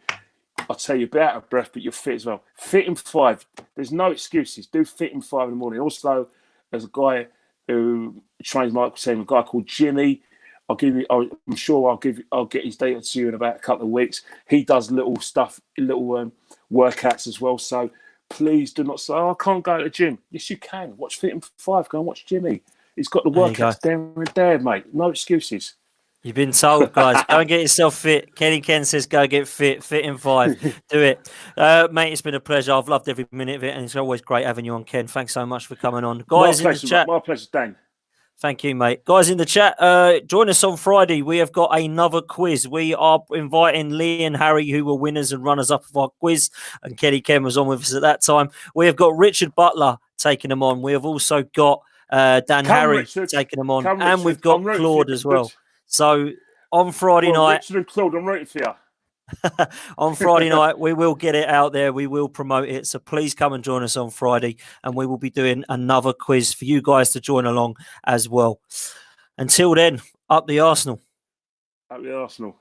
I'll tell you, you'll be out of breath, but you're fit as well. Fit in 5. There's no excuses. Do Fit in 5 in the morning. Also, there's a guy who trains Michael Team, a guy called Jimmy. I'm sure I'll get his data to you in about a couple of weeks. He does little stuff, workouts as well. So please do not say, I can't go to the gym. Yes, you can. Watch Fit in 5. Go and watch Jimmy. He's got the workouts there and there, mate. No excuses. You've been told, guys. Go and get yourself fit. Kenny Ken says go get fit. Fit in 5. Do it. Mate, it's been a pleasure. I've loved every minute of it, and it's always great having you on, Ken. Thanks so much for coming on. Guys in the chat. My pleasure, Dan. Thank you, mate. Guys in the chat, join us on Friday. We have got another quiz. We are inviting Lee and Harry, who were winners and runners-up of our quiz, and Kenny Ken was on with us at that time. We have got Richard Butler taking them on. We have also got Dan Harry taking them on, and we've got Claude as well. So on Friday night, Richard and Claude, I'm rooting for you. On Friday night, we will get it out there. We will promote it. So please come and join us on Friday, and we will be doing another quiz for you guys to join along as well. Until then, up the Arsenal. Up the Arsenal.